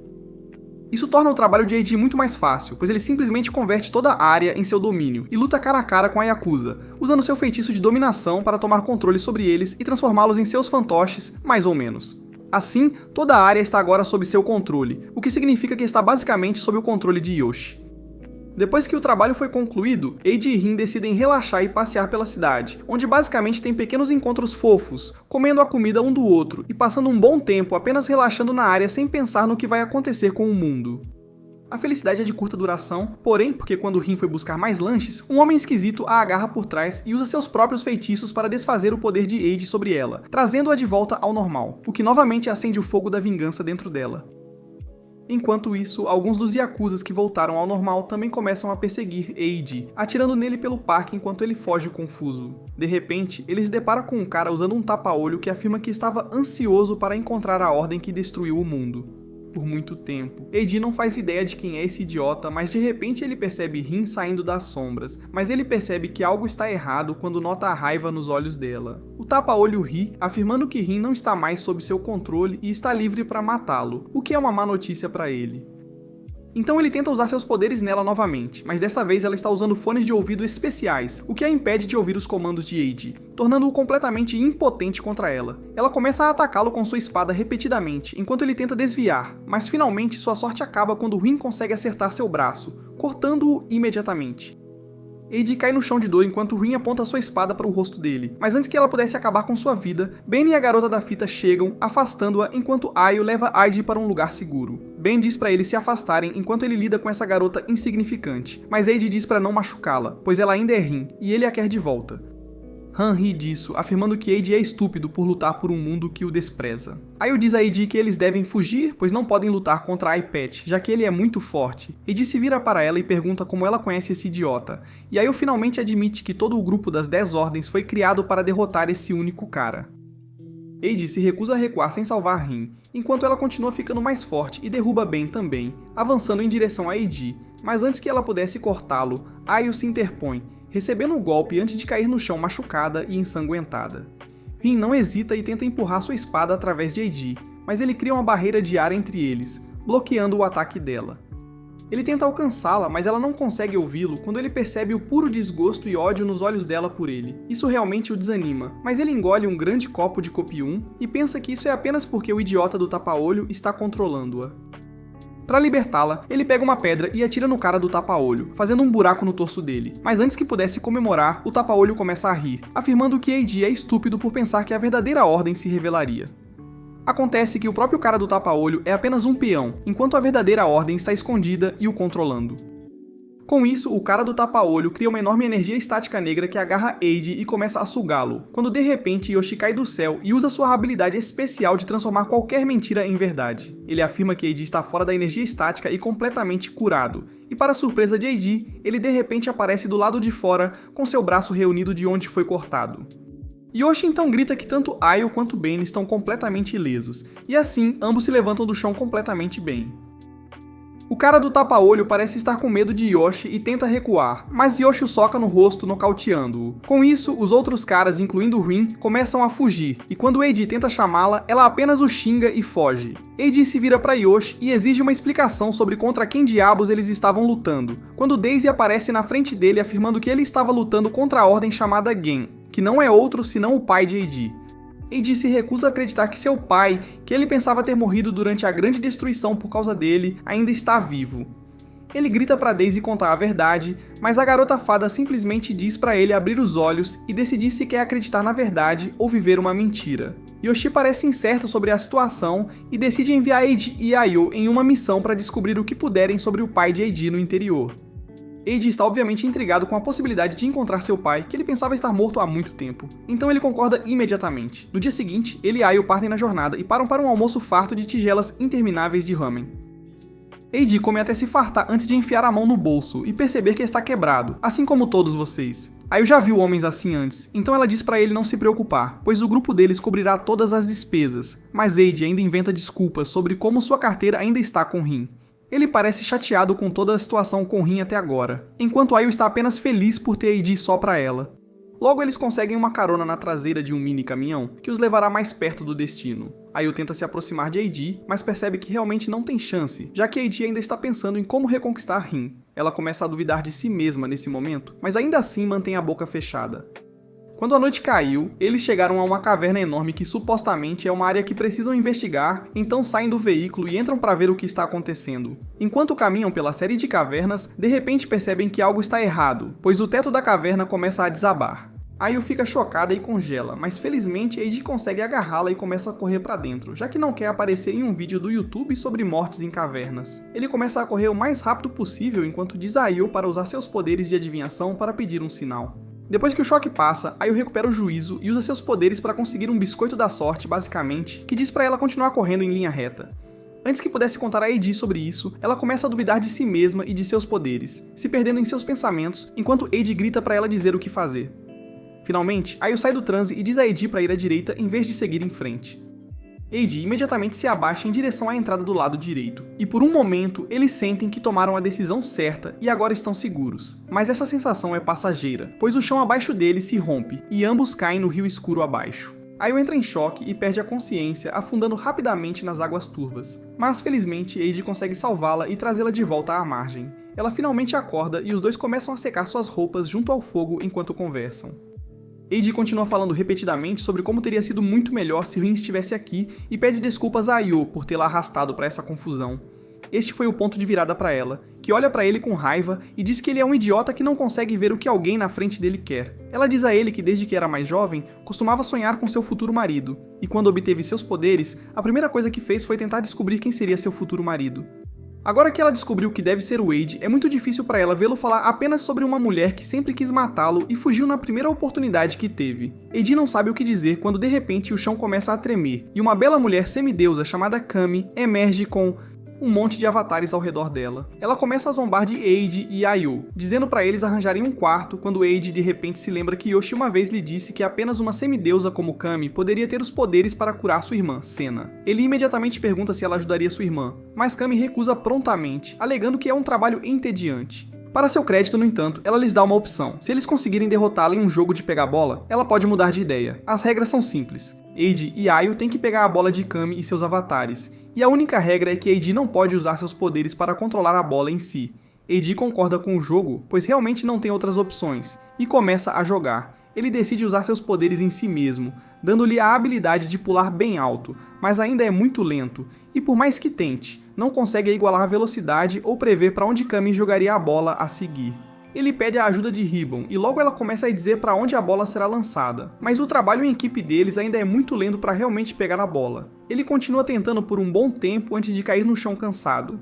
Isso torna o trabalho de Eiji muito mais fácil, pois ele simplesmente converte toda a área em seu domínio e luta cara a cara com a Yakuza, usando seu feitiço de dominação para tomar controle sobre eles e transformá-los em seus fantoches, mais ou menos. Assim, toda a área está agora sob seu controle, o que significa que está basicamente sob o controle de Yoshi. Depois que o trabalho foi concluído, Eiji e Rin decidem relaxar e passear pela cidade, onde basicamente tem pequenos encontros fofos, comendo a comida um do outro e passando um bom tempo apenas relaxando na área sem pensar no que vai acontecer com o mundo. A felicidade é de curta duração, porém, porque quando Rin foi buscar mais lanches, um homem esquisito a agarra por trás e usa seus próprios feitiços para desfazer o poder de Eiji sobre ela, trazendo-a de volta ao normal, o que novamente acende o fogo da vingança dentro dela. Enquanto isso, alguns dos Yakuzas que voltaram ao normal também começam a perseguir Eiji, atirando nele pelo parque enquanto ele foge confuso. De repente, ele se depara com um cara usando um tapa-olho que afirma que estava ansioso para encontrar a ordem que destruiu o mundo. Por muito tempo. Eiji não faz ideia de quem é esse idiota, mas de repente ele percebe Rin saindo das sombras, mas ele percebe que algo está errado quando nota a raiva nos olhos dela. O tapa-olho ri, afirmando que Rin não está mais sob seu controle e está livre para matá-lo, o que é uma má notícia para ele. Então ele tenta usar seus poderes nela novamente, mas desta vez ela está usando fones de ouvido especiais, o que a impede de ouvir os comandos de Eiji, tornando-o completamente impotente contra ela. Ela começa a atacá-lo com sua espada repetidamente, enquanto ele tenta desviar, mas finalmente sua sorte acaba quando Rin consegue acertar seu braço, cortando-o imediatamente. Eiji cai no chão de dor enquanto Rin aponta sua espada para o rosto dele, mas antes que ela pudesse acabar com sua vida, Ben e a garota da fita chegam, afastando-a enquanto Ayo leva Eiji para um lugar seguro. Ben diz para eles se afastarem enquanto ele lida com essa garota insignificante, mas Eiji diz para não machucá-la, pois ela ainda é Rin, e ele a quer de volta. Han ri disso, afirmando que Eiji é estúpido por lutar por um mundo que o despreza. Ayo diz a Eiji que eles devem fugir, pois não podem lutar contra Ai-Pet, já que ele é muito forte. Eiji se vira para ela e pergunta como ela conhece esse idiota, e Ayo finalmente admite que todo o grupo das 10 ordens foi criado para derrotar esse único cara. Eiji se recusa a recuar sem salvar Rin, enquanto ela continua ficando mais forte e derruba Ben também, avançando em direção a Eiji, mas antes que ela pudesse cortá-lo, Ayo se interpõe, recebendo o golpe antes de cair no chão machucada e ensanguentada. Rin não hesita e tenta empurrar sua espada através de Eiji, mas ele cria uma barreira de ar entre eles, bloqueando o ataque dela. Ele tenta alcançá-la, mas ela não consegue ouvi-lo quando ele percebe o puro desgosto e ódio nos olhos dela por ele. Isso realmente o desanima, mas ele engole um grande copo de copium e pensa que isso é apenas porque o idiota do tapa-olho está controlando-a. Para libertá-la, ele pega uma pedra e atira no cara do tapa-olho, fazendo um buraco no torso dele. Mas antes que pudesse comemorar, o tapa-olho começa a rir, afirmando que Eiji é estúpido por pensar que a verdadeira ordem se revelaria. Acontece que o próprio cara do tapa-olho é apenas um peão, enquanto a verdadeira ordem está escondida e o controlando. Com isso, o cara do tapa-olho cria uma enorme energia estática negra que agarra Eiji e começa a sugá-lo, quando de repente Yoshi cai do céu e usa sua habilidade especial de transformar qualquer mentira em verdade. Ele afirma que Eiji está fora da energia estática e completamente curado, e para surpresa de Eiji, ele de repente aparece do lado de fora com seu braço reunido de onde foi cortado. Yoshi então grita que tanto Ayo quanto Ben estão completamente ilesos, e assim ambos se levantam do chão completamente bem. O cara do tapa-olho parece estar com medo de Yoshi e tenta recuar, mas Yoshi o soca no rosto, nocauteando-o. Com isso, os outros caras, incluindo Rin, começam a fugir, e quando Eiji tenta chamá-la, ela apenas o xinga e foge. Eiji se vira para Yoshi e exige uma explicação sobre contra quem diabos eles estavam lutando, quando Daisy aparece na frente dele afirmando que ele estava lutando contra a ordem chamada Gen, que não é outro senão o pai de Eiji. Eiji se recusa a acreditar que seu pai, que ele pensava ter morrido durante a grande destruição por causa dele, ainda está vivo. Ele grita para Daisy contar a verdade, mas a garota fada simplesmente diz para ele abrir os olhos e decidir se quer acreditar na verdade ou viver uma mentira. Yoshi parece incerto sobre a situação e decide enviar Eiji e Ayo em uma missão para descobrir o que puderem sobre o pai de Eiji no interior. Eiji está obviamente intrigado com a possibilidade de encontrar seu pai, que ele pensava estar morto há muito tempo. Então ele concorda imediatamente. No dia seguinte, ele e Ayo partem na jornada e param para um almoço farto de tigelas intermináveis de ramen. Eiji come até se fartar antes de enfiar a mão no bolso e perceber que está quebrado, assim como todos vocês. Ayo já viu homens assim antes, então ela diz para ele não se preocupar, pois o grupo deles cobrirá todas as despesas, mas Eiji ainda inventa desculpas sobre como sua carteira ainda está com Rin. Ele parece chateado com toda a situação com Rin até agora, enquanto Ayo está apenas feliz por ter Eiji só pra ela. Logo eles conseguem uma carona na traseira de um mini caminhão, que os levará mais perto do destino. Ayo tenta se aproximar de Eiji, mas percebe que realmente não tem chance, já que Eiji ainda está pensando em como reconquistar Rin. Ela começa a duvidar de si mesma nesse momento, mas ainda assim mantém a boca fechada. Quando a noite caiu, eles chegaram a uma caverna enorme que supostamente é uma área que precisam investigar, então saem do veículo e entram para ver o que está acontecendo. Enquanto caminham pela série de cavernas, de repente percebem que algo está errado, pois o teto da caverna começa a desabar. Ayo fica chocada e congela, mas felizmente Eiji consegue agarrá-la e começa a correr para dentro, já que não quer aparecer em um vídeo do YouTube sobre mortes em cavernas. Ele começa a correr o mais rápido possível enquanto diz a Ayo para usar seus poderes de adivinhação para pedir um sinal. Depois que o choque passa, Ayo recupera o juízo e usa seus poderes para conseguir um biscoito da sorte, basicamente, que diz para ela continuar correndo em linha reta. Antes que pudesse contar a Eiji sobre isso, ela começa a duvidar de si mesma e de seus poderes, se perdendo em seus pensamentos, enquanto Eiji grita para ela dizer o que fazer. Finalmente, Ayo sai do transe e diz a Eiji para ir à direita em vez de seguir em frente. Eiji imediatamente se abaixa em direção à entrada do lado direito, e por um momento eles sentem que tomaram a decisão certa e agora estão seguros. Mas essa sensação é passageira, pois o chão abaixo deles se rompe e ambos caem no rio escuro abaixo. Ayo entra em choque e perde a consciência, afundando rapidamente nas águas turvas. Mas felizmente Eiji consegue salvá-la e trazê-la de volta à margem. Ela finalmente acorda e os dois começam a secar suas roupas junto ao fogo enquanto conversam. Eiji continua falando repetidamente sobre como teria sido muito melhor se Rin estivesse aqui e pede desculpas a Ayo por tê-la arrastado para essa confusão. Este foi o ponto de virada para ela, que olha para ele com raiva e diz que ele é um idiota que não consegue ver o que alguém na frente dele quer. Ela diz a ele que desde que era mais jovem, costumava sonhar com seu futuro marido, e quando obteve seus poderes, a primeira coisa que fez foi tentar descobrir quem seria seu futuro marido. Agora que ela descobriu que deve ser o Wade, é muito difícil para ela vê-lo falar apenas sobre uma mulher que sempre quis matá-lo e fugiu na primeira oportunidade que teve. Eiji não sabe o que dizer quando de repente o chão começa a tremer, e uma bela mulher semideusa chamada Kami emerge com um monte de avatares ao redor dela. Ela começa a zombar de Eiji e Ayo, dizendo para eles arranjarem um quarto, quando Eiji de repente se lembra que Yoshi uma vez lhe disse que apenas uma semideusa como Kami poderia ter os poderes para curar sua irmã, Sena. Ele imediatamente pergunta se ela ajudaria sua irmã, mas Kami recusa prontamente, alegando que é um trabalho entediante. Para seu crédito, no entanto, ela lhes dá uma opção. Se eles conseguirem derrotá-la em um jogo de pegar bola, ela pode mudar de ideia. As regras são simples. Eiji e Ayo têm que pegar a bola de Kami e seus avatares, e a única regra é que Eiji não pode usar seus poderes para controlar a bola em si. Eiji concorda com o jogo, pois realmente não tem outras opções, e começa a jogar. Ele decide usar seus poderes em si mesmo, dando-lhe a habilidade de pular bem alto, mas ainda é muito lento, e por mais que tente, não consegue igualar a velocidade ou prever para onde Kami jogaria a bola a seguir. Ele pede a ajuda de Ribbon, e logo ela começa a dizer para onde a bola será lançada, mas o trabalho em equipe deles ainda é muito lento para realmente pegar a bola. Ele continua tentando por um bom tempo antes de cair no chão cansado.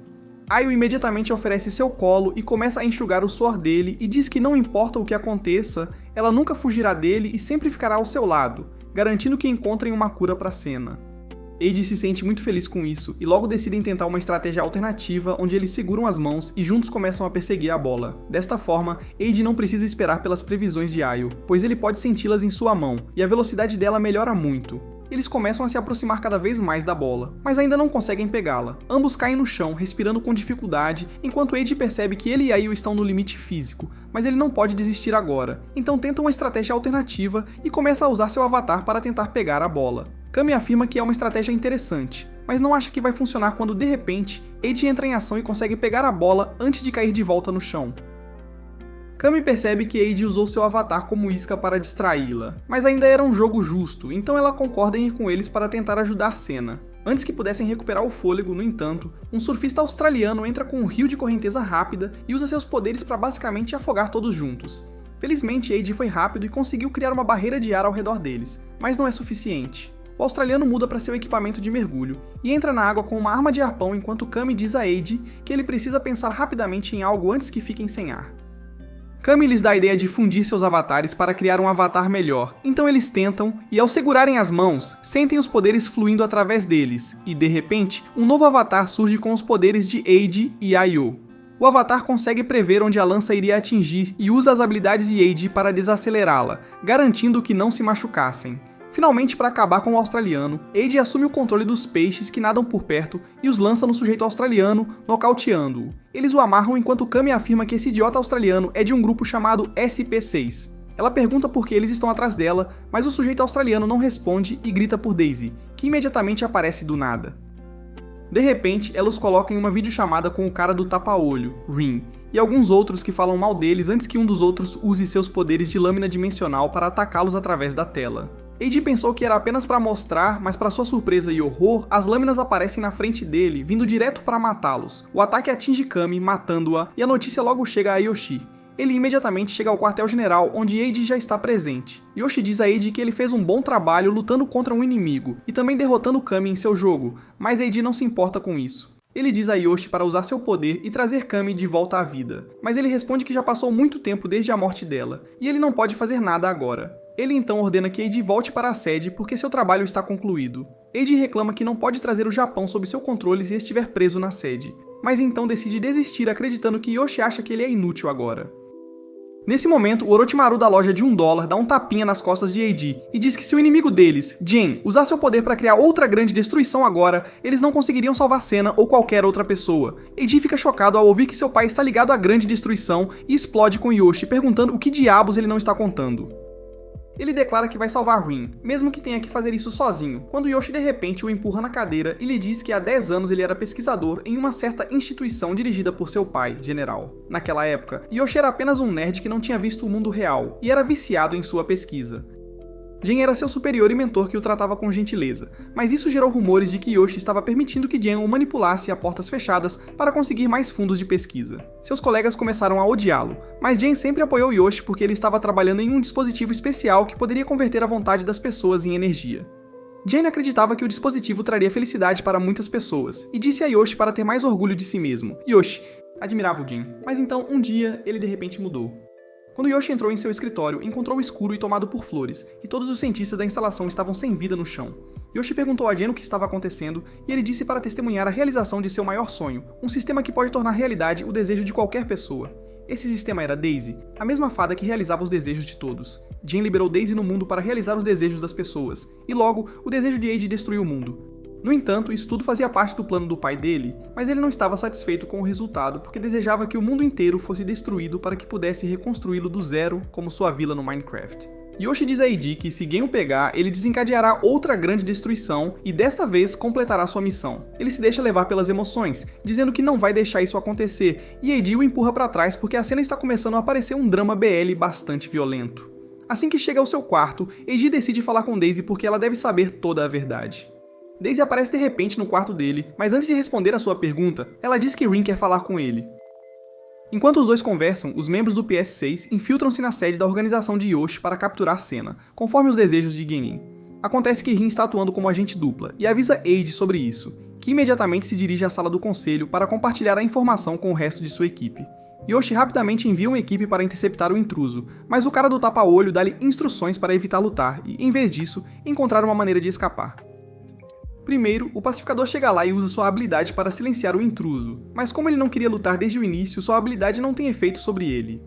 Ayo imediatamente oferece seu colo e começa a enxugar o suor dele e diz que não importa o que aconteça, ela nunca fugirá dele e sempre ficará ao seu lado, garantindo que encontrem uma cura para Sena. Eiji se sente muito feliz com isso, e logo decidem tentar uma estratégia alternativa onde eles seguram as mãos e juntos começam a perseguir a bola. Desta forma, Eiji não precisa esperar pelas previsões de Ayo, pois ele pode senti-las em sua mão, e a velocidade dela melhora muito. Eles começam a se aproximar cada vez mais da bola, mas ainda não conseguem pegá-la. Ambos caem no chão, respirando com dificuldade, enquanto Eiji percebe que ele e Ayo estão no limite físico, mas ele não pode desistir agora, então tenta uma estratégia alternativa e começa a usar seu avatar para tentar pegar a bola. Kami afirma que é uma estratégia interessante, mas não acha que vai funcionar quando de repente, Eiji entra em ação e consegue pegar a bola antes de cair de volta no chão. Kami percebe que Eiji usou seu avatar como isca para distraí-la, mas ainda era um jogo justo, então ela concorda em ir com eles para tentar ajudar Sena. Antes que pudessem recuperar o fôlego, no entanto, um surfista australiano entra com um rio de correnteza rápida e usa seus poderes para basicamente afogar todos juntos. Felizmente, Eiji foi rápido e conseguiu criar uma barreira de ar ao redor deles, mas não é suficiente. O australiano muda para seu equipamento de mergulho e entra na água com uma arma de arpão enquanto Kami diz a Eiji que ele precisa pensar rapidamente em algo antes que fiquem sem ar. Kami lhes dá a ideia de fundir seus avatares para criar um avatar melhor, então eles tentam e ao segurarem as mãos, sentem os poderes fluindo através deles e de repente, um novo avatar surge com os poderes de Eiji e Ayo. O avatar consegue prever onde a lança iria atingir e usa as habilidades de Eiji para desacelerá-la, garantindo que não se machucassem. Finalmente, para acabar com o australiano, Eiji assume o controle dos peixes que nadam por perto e os lança no sujeito australiano, nocauteando-o. Eles o amarram enquanto Kami afirma que esse idiota australiano é de um grupo chamado SP6. Ela pergunta por que eles estão atrás dela, mas o sujeito australiano não responde e grita por Daisy, que imediatamente aparece do nada. De repente, ela os coloca em uma videochamada com o cara do tapa-olho, Rin, e alguns outros que falam mal deles antes que um dos outros use seus poderes de lâmina dimensional para atacá-los através da tela. Eiji pensou que era apenas para mostrar, mas para sua surpresa e horror, as lâminas aparecem na frente dele, vindo direto para matá-los. O ataque atinge Kami, matando-a, e a notícia logo chega a Yoshi. Ele imediatamente chega ao quartel-general, onde Eiji já está presente. Yoshi diz a Eiji que ele fez um bom trabalho lutando contra um inimigo, e também derrotando Kami em seu jogo, mas Eiji não se importa com isso. Ele diz a Yoshi para usar seu poder e trazer Kami de volta à vida, mas ele responde que já passou muito tempo desde a morte dela, e ele não pode fazer nada agora. Ele então ordena que Eiji volte para a sede porque seu trabalho está concluído. Eiji reclama que não pode trazer o Japão sob seu controle se estiver preso na sede, mas então decide desistir acreditando que Yoshi acha que ele é inútil agora. Nesse momento, o Orochimaru da loja de $1 dá um tapinha nas costas de Eiji e diz que se o inimigo deles, Jin, usar seu poder para criar outra grande destruição agora, eles não conseguiriam salvar Sena ou qualquer outra pessoa. Eiji fica chocado ao ouvir que seu pai está ligado à grande destruição e explode com Yoshi, perguntando o que diabos ele não está contando. Ele declara que vai salvar Rin, mesmo que tenha que fazer isso sozinho, quando Yoshi de repente o empurra na cadeira e lhe diz que há 10 anos ele era pesquisador em uma certa instituição dirigida por seu pai, general. Naquela época, Yoshi era apenas um nerd que não tinha visto o mundo real e era viciado em sua pesquisa. Jen era seu superior e mentor que o tratava com gentileza, mas isso gerou rumores de que Yoshi estava permitindo que Jen o manipulasse a portas fechadas para conseguir mais fundos de pesquisa. Seus colegas começaram a odiá-lo, mas Jen sempre apoiou Yoshi porque ele estava trabalhando em um dispositivo especial que poderia converter a vontade das pessoas em energia. Jen acreditava que o dispositivo traria felicidade para muitas pessoas, e disse a Yoshi para ter mais orgulho de si mesmo. Yoshi admirava o Jen, mas então um dia ele de repente mudou. Quando Yoshi entrou em seu escritório, encontrou escuro e tomado por flores, e todos os cientistas da instalação estavam sem vida no chão. Yoshi perguntou a Jen o que estava acontecendo, e ele disse para testemunhar a realização de seu maior sonho, um sistema que pode tornar realidade o desejo de qualquer pessoa. Esse sistema era Daisy, a mesma fada que realizava os desejos de todos. Jen liberou Daisy no mundo para realizar os desejos das pessoas, e logo, o desejo de Eiji destruiu o mundo. No entanto, isso tudo fazia parte do plano do pai dele, mas ele não estava satisfeito com o resultado porque desejava que o mundo inteiro fosse destruído para que pudesse reconstruí-lo do zero como sua vila no Minecraft. Yoshi diz a Eiji que se Gen o pegar, ele desencadeará outra grande destruição e desta vez completará sua missão. Ele se deixa levar pelas emoções, dizendo que não vai deixar isso acontecer, e Eiji o empurra para trás porque a cena está começando a aparecer um drama BL bastante violento. Assim que chega ao seu quarto, Eiji decide falar com Daisy porque ela deve saber toda a verdade. Daisy aparece de repente no quarto dele, mas antes de responder a sua pergunta, ela diz que Rin quer falar com ele. Enquanto os dois conversam, os membros do PS6 infiltram-se na sede da organização de Yoshi para capturar Senna, conforme os desejos de Genin. Acontece que Rin está atuando como agente dupla, e avisa Eiji sobre isso, que imediatamente se dirige à sala do conselho para compartilhar a informação com o resto de sua equipe. Yoshi rapidamente envia uma equipe para interceptar o intruso, mas o cara do tapa-olho dá-lhe instruções para evitar lutar e, em vez disso, encontrar uma maneira de escapar. Primeiro, o pacificador chega lá e usa sua habilidade para silenciar o intruso, mas como ele não queria lutar desde o início, sua habilidade não tem efeito sobre ele.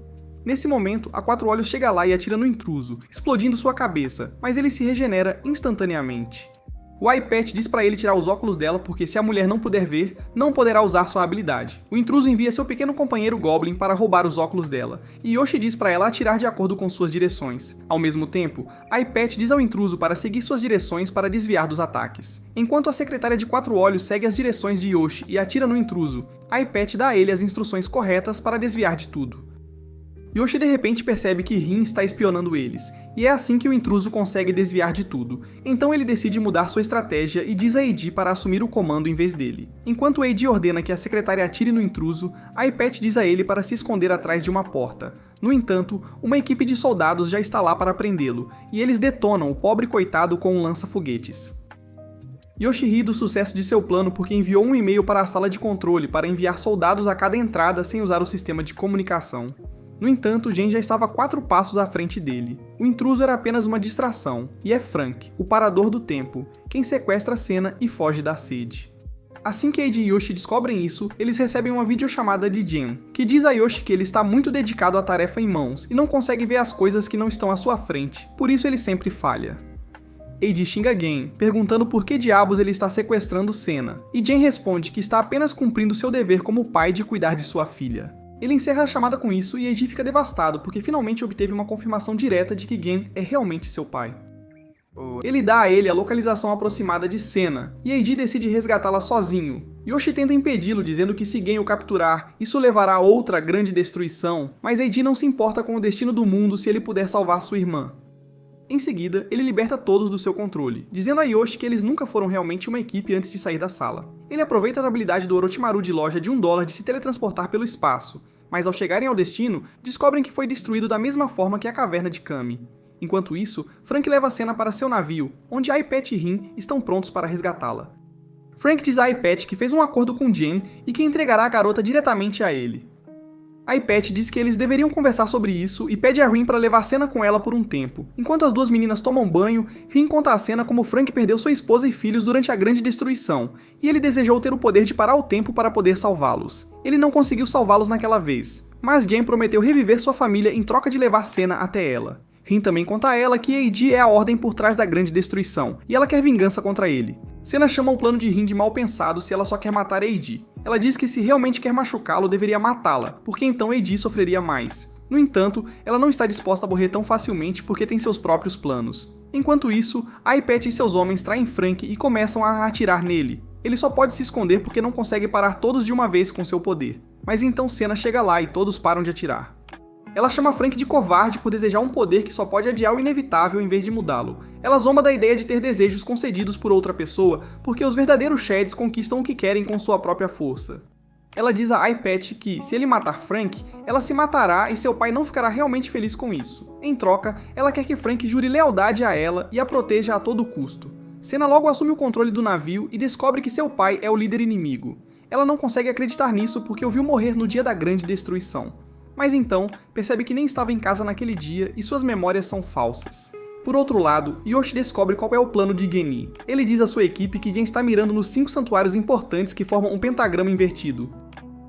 Nesse momento, a Quatro Olhos chega lá e atira no intruso, explodindo sua cabeça, mas ele se regenera instantaneamente. O iPad diz para ele tirar os óculos dela porque se a mulher não puder ver, não poderá usar sua habilidade. O intruso envia seu pequeno companheiro Goblin para roubar os óculos dela, e Yoshi diz para ela atirar de acordo com suas direções. Ao mesmo tempo, iPad diz ao intruso para seguir suas direções para desviar dos ataques. Enquanto a secretária de Quatro Olhos segue as direções de Yoshi e atira no intruso, iPad dá a ele as instruções corretas para desviar de tudo. Yoshi de repente percebe que Rin está espionando eles, e é assim que o intruso consegue desviar de tudo, então ele decide mudar sua estratégia e diz a Eiji para assumir o comando em vez dele. Enquanto Eiji ordena que a secretária atire no intruso, iPad diz a ele para se esconder atrás de uma porta. No entanto, uma equipe de soldados já está lá para prendê-lo, e eles detonam o pobre coitado com um lança-foguetes. Yoshi ri do sucesso de seu plano porque enviou um e-mail para a sala de controle para enviar soldados a cada entrada sem usar o sistema de comunicação. No entanto, Gen já estava 4 passos à frente dele. O intruso era apenas uma distração, e é Frank, o parador do tempo, quem sequestra Senna e foge da sede. Assim que Eiji e Yoshi descobrem isso, eles recebem uma videochamada de Gen, que diz a Yoshi que ele está muito dedicado à tarefa em mãos e não consegue ver as coisas que não estão à sua frente, por isso ele sempre falha. Eiji xinga Gen, perguntando por que diabos ele está sequestrando Senna, e Gen responde que está apenas cumprindo seu dever como pai de cuidar de sua filha. Ele encerra a chamada com isso e Eiji fica devastado porque finalmente obteve uma confirmação direta de que Gen é realmente seu pai. Ele dá a ele a localização aproximada de Senna, e Eiji decide resgatá-la sozinho. Yoshi tenta impedi-lo dizendo que se Gen o capturar, isso levará a outra grande destruição, mas Eiji não se importa com o destino do mundo se ele puder salvar sua irmã. Em seguida, ele liberta todos do seu controle, dizendo a Yoshi que eles nunca foram realmente uma equipe antes de sair da sala. Ele aproveita a habilidade do Orochimaru de loja de $1 de se teletransportar pelo espaço, mas ao chegarem ao destino, descobrem que foi destruído da mesma forma que a caverna de Kami. Enquanto isso, Frank leva Senna para seu navio, onde iPad e Rin estão prontos para resgatá-la. Frank diz a iPad que fez um acordo com Gen e que entregará a garota diretamente a ele. iPad diz que eles deveriam conversar sobre isso e pede a Rin para levar Senna com ela por um tempo. Enquanto as duas meninas tomam banho, Rin conta a Senna como Frank perdeu sua esposa e filhos durante a grande destruição, e ele desejou ter o poder de parar o tempo para poder salvá-los. Ele não conseguiu salvá-los naquela vez, mas Gen prometeu reviver sua família em troca de levar Senna até ela. Rin também conta a ela que Eiji é a ordem por trás da grande destruição, e ela quer vingança contra ele. Senna chama o plano de Rin de mal pensado se ela só quer matar Eiji. Ela diz que se realmente quer machucá-lo, deveria matá-la, porque então Eiji sofreria mais. No entanto, ela não está disposta a morrer tão facilmente porque tem seus próprios planos. Enquanto isso, iPad e seus homens traem Frank e começam a atirar nele. Ele só pode se esconder porque não consegue parar todos de uma vez com seu poder. Mas então Senna chega lá e todos param de atirar. Ela chama Frank de covarde por desejar um poder que só pode adiar o inevitável em vez de mudá-lo. Ela zomba da ideia de ter desejos concedidos por outra pessoa porque os verdadeiros Shads conquistam o que querem com sua própria força. Ela diz a iPad que, se ele matar Frank, ela se matará e seu pai não ficará realmente feliz com isso. Em troca, ela quer que Frank jure lealdade a ela e a proteja a todo custo. Senna logo assume o controle do navio e descobre que seu pai é o líder inimigo. Ela não consegue acreditar nisso porque o viu morrer no dia da grande destruição. Mas então, percebe que nem estava em casa naquele dia e suas memórias são falsas. Por outro lado, Yoshi descobre qual é o plano de Genie. Ele diz à sua equipe que Gen está mirando nos 5 santuários importantes que formam um pentagrama invertido.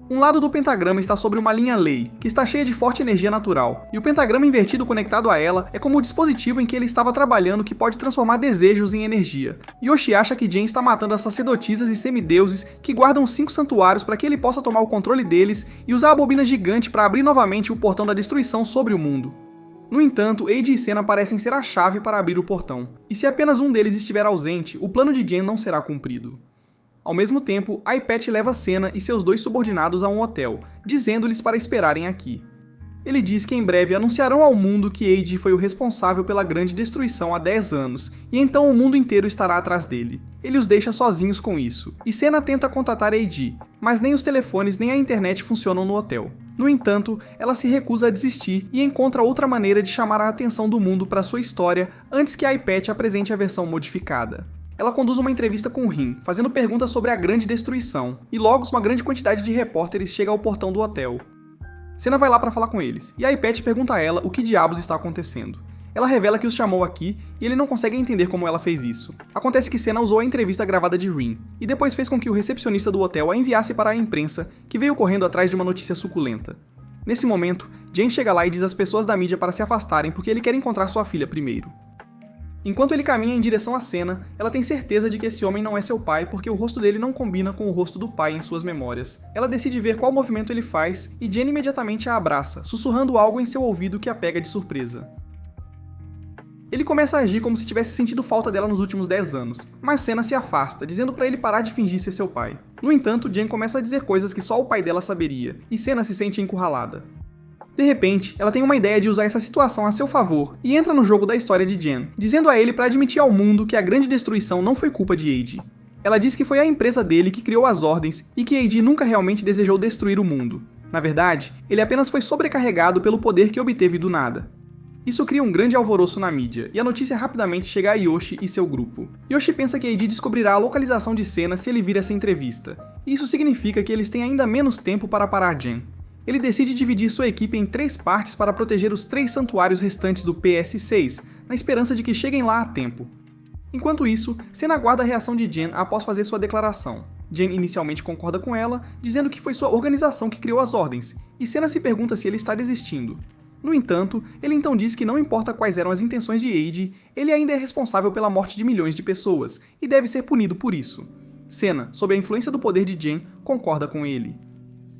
Um lado do pentagrama está sobre uma linha Lei, que está cheia de forte energia natural, e o pentagrama invertido conectado a ela é como o dispositivo em que ele estava trabalhando que pode transformar desejos em energia. Yoshi acha que Gen está matando as sacerdotisas e semideuses que guardam os 5 santuários para que ele possa tomar o controle deles e usar a bobina gigante para abrir novamente o portão da destruição sobre o mundo. No entanto, Eiji e Senna parecem ser a chave para abrir o portão, e se apenas um deles estiver ausente, o plano de Gen não será cumprido. Ao mesmo tempo, iPad leva Senna e seus 2 subordinados a um hotel, dizendo-lhes para esperarem aqui. Ele diz que em breve anunciarão ao mundo que Eiji foi o responsável pela grande destruição há 10 anos, e então o mundo inteiro estará atrás dele. Ele os deixa sozinhos com isso, e Senna tenta contatar Eiji, mas nem os telefones nem a internet funcionam no hotel. No entanto, ela se recusa a desistir e encontra outra maneira de chamar a atenção do mundo para sua história antes que iPad apresente a versão modificada. Ela conduz uma entrevista com Rin, fazendo perguntas sobre a grande destruição, e logo uma grande quantidade de repórteres chega ao portão do hotel. Senna vai lá para falar com eles, e iPad pergunta a ela o que diabos está acontecendo. Ela revela que os chamou aqui, e ele não consegue entender como ela fez isso. Acontece que Senna usou a entrevista gravada de Rin, e depois fez com que o recepcionista do hotel a enviasse para a imprensa, que veio correndo atrás de uma notícia suculenta. Nesse momento, Gen chega lá e diz às pessoas da mídia para se afastarem porque ele quer encontrar sua filha primeiro. Enquanto ele caminha em direção à Senna, ela tem certeza de que esse homem não é seu pai porque o rosto dele não combina com o rosto do pai em suas memórias. Ela decide ver qual movimento ele faz e Gen imediatamente a abraça, sussurrando algo em seu ouvido que a pega de surpresa. Ele começa a agir como se tivesse sentido falta dela nos últimos 10 anos, mas Senna se afasta, dizendo para ele parar de fingir ser seu pai. No entanto, Gen começa a dizer coisas que só o pai dela saberia, e Senna se sente encurralada. De repente, ela tem uma ideia de usar essa situação a seu favor e entra no jogo da história de Gen, dizendo a ele para admitir ao mundo que a grande destruição não foi culpa de Eiji. Ela diz que foi a empresa dele que criou as ordens e que Eiji nunca realmente desejou destruir o mundo. Na verdade, ele apenas foi sobrecarregado pelo poder que obteve do nada. Isso cria um grande alvoroço na mídia, e a notícia rapidamente chega a Yoshi e seu grupo. Yoshi pensa que Eiji descobrirá a localização de Senna se ele vir essa entrevista, e isso significa que eles têm ainda menos tempo para parar Gen. Ele decide dividir sua equipe em 3 partes para proteger os 3 santuários restantes do PS6, na esperança de que cheguem lá a tempo. Enquanto isso, Senna aguarda a reação de Gen após fazer sua declaração. Gen inicialmente concorda com ela, dizendo que foi sua organização que criou as ordens, e Senna se pergunta se ele está desistindo. No entanto, ele então diz que não importa quais eram as intenções de Eiji, ele ainda é responsável pela morte de milhões de pessoas, e deve ser punido por isso. Senna, sob a influência do poder de Gen, concorda com ele.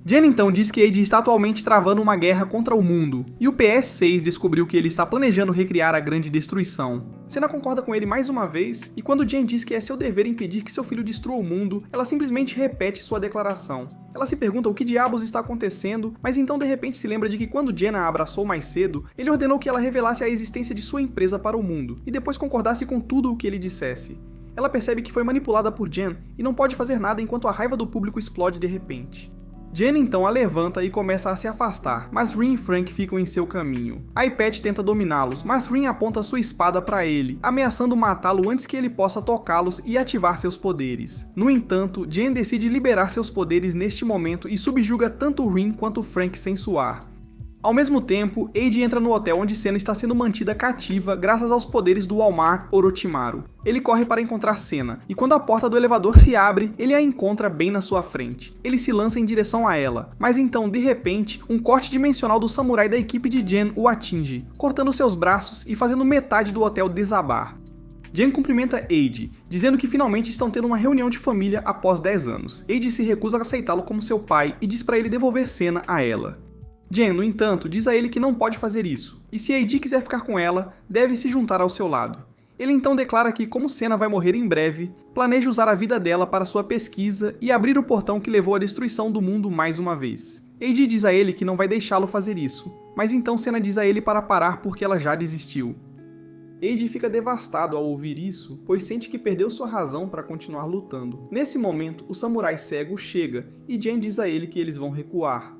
Gen então diz que Eiji está atualmente travando uma guerra contra o mundo, e o PS6 descobriu que ele está planejando recriar a grande destruição. Senna concorda com ele mais uma vez, e quando Gen diz que é seu dever impedir que seu filho destrua o mundo, ela simplesmente repete sua declaração. Ela se pergunta o que diabos está acontecendo, mas então de repente se lembra de que quando Gen a abraçou mais cedo, ele ordenou que ela revelasse a existência de sua empresa para o mundo, e depois concordasse com tudo o que ele dissesse. Ela percebe que foi manipulada por Gen, e não pode fazer nada enquanto a raiva do público explode de repente. Gen então a levanta e começa a se afastar, mas Rin e Frank ficam em seu caminho. iPad tenta dominá-los, mas Rin aponta sua espada para ele, ameaçando matá-lo antes que ele possa tocá-los e ativar seus poderes. No entanto, Gen decide liberar seus poderes neste momento e subjuga tanto Rin quanto Frank sem suar. Ao mesmo tempo, Eiji entra no hotel onde Senna está sendo mantida cativa graças aos poderes do Walmart Orochimaru. Ele corre para encontrar Senna, e quando a porta do elevador se abre, ele a encontra bem na sua frente. Ele se lança em direção a ela, mas então, de repente, um corte dimensional do samurai da equipe de Gen o atinge, cortando seus braços e fazendo metade do hotel desabar. Gen cumprimenta Eiji, dizendo que finalmente estão tendo uma reunião de família após 10 anos. Eiji se recusa a aceitá-lo como seu pai e diz para ele devolver Senna a ela. Jen, no entanto, diz a ele que não pode fazer isso, e se Eiji quiser ficar com ela, deve se juntar ao seu lado. Ele então declara que, como Senna vai morrer em breve, planeja usar a vida dela para sua pesquisa e abrir o portão que levou à destruição do mundo mais uma vez. Eiji diz a ele que não vai deixá-lo fazer isso, mas então Senna diz a ele para parar porque ela já desistiu. Eiji fica devastado ao ouvir isso, pois sente que perdeu sua razão para continuar lutando. Nesse momento, o samurai cego chega e Jen diz a ele que eles vão recuar.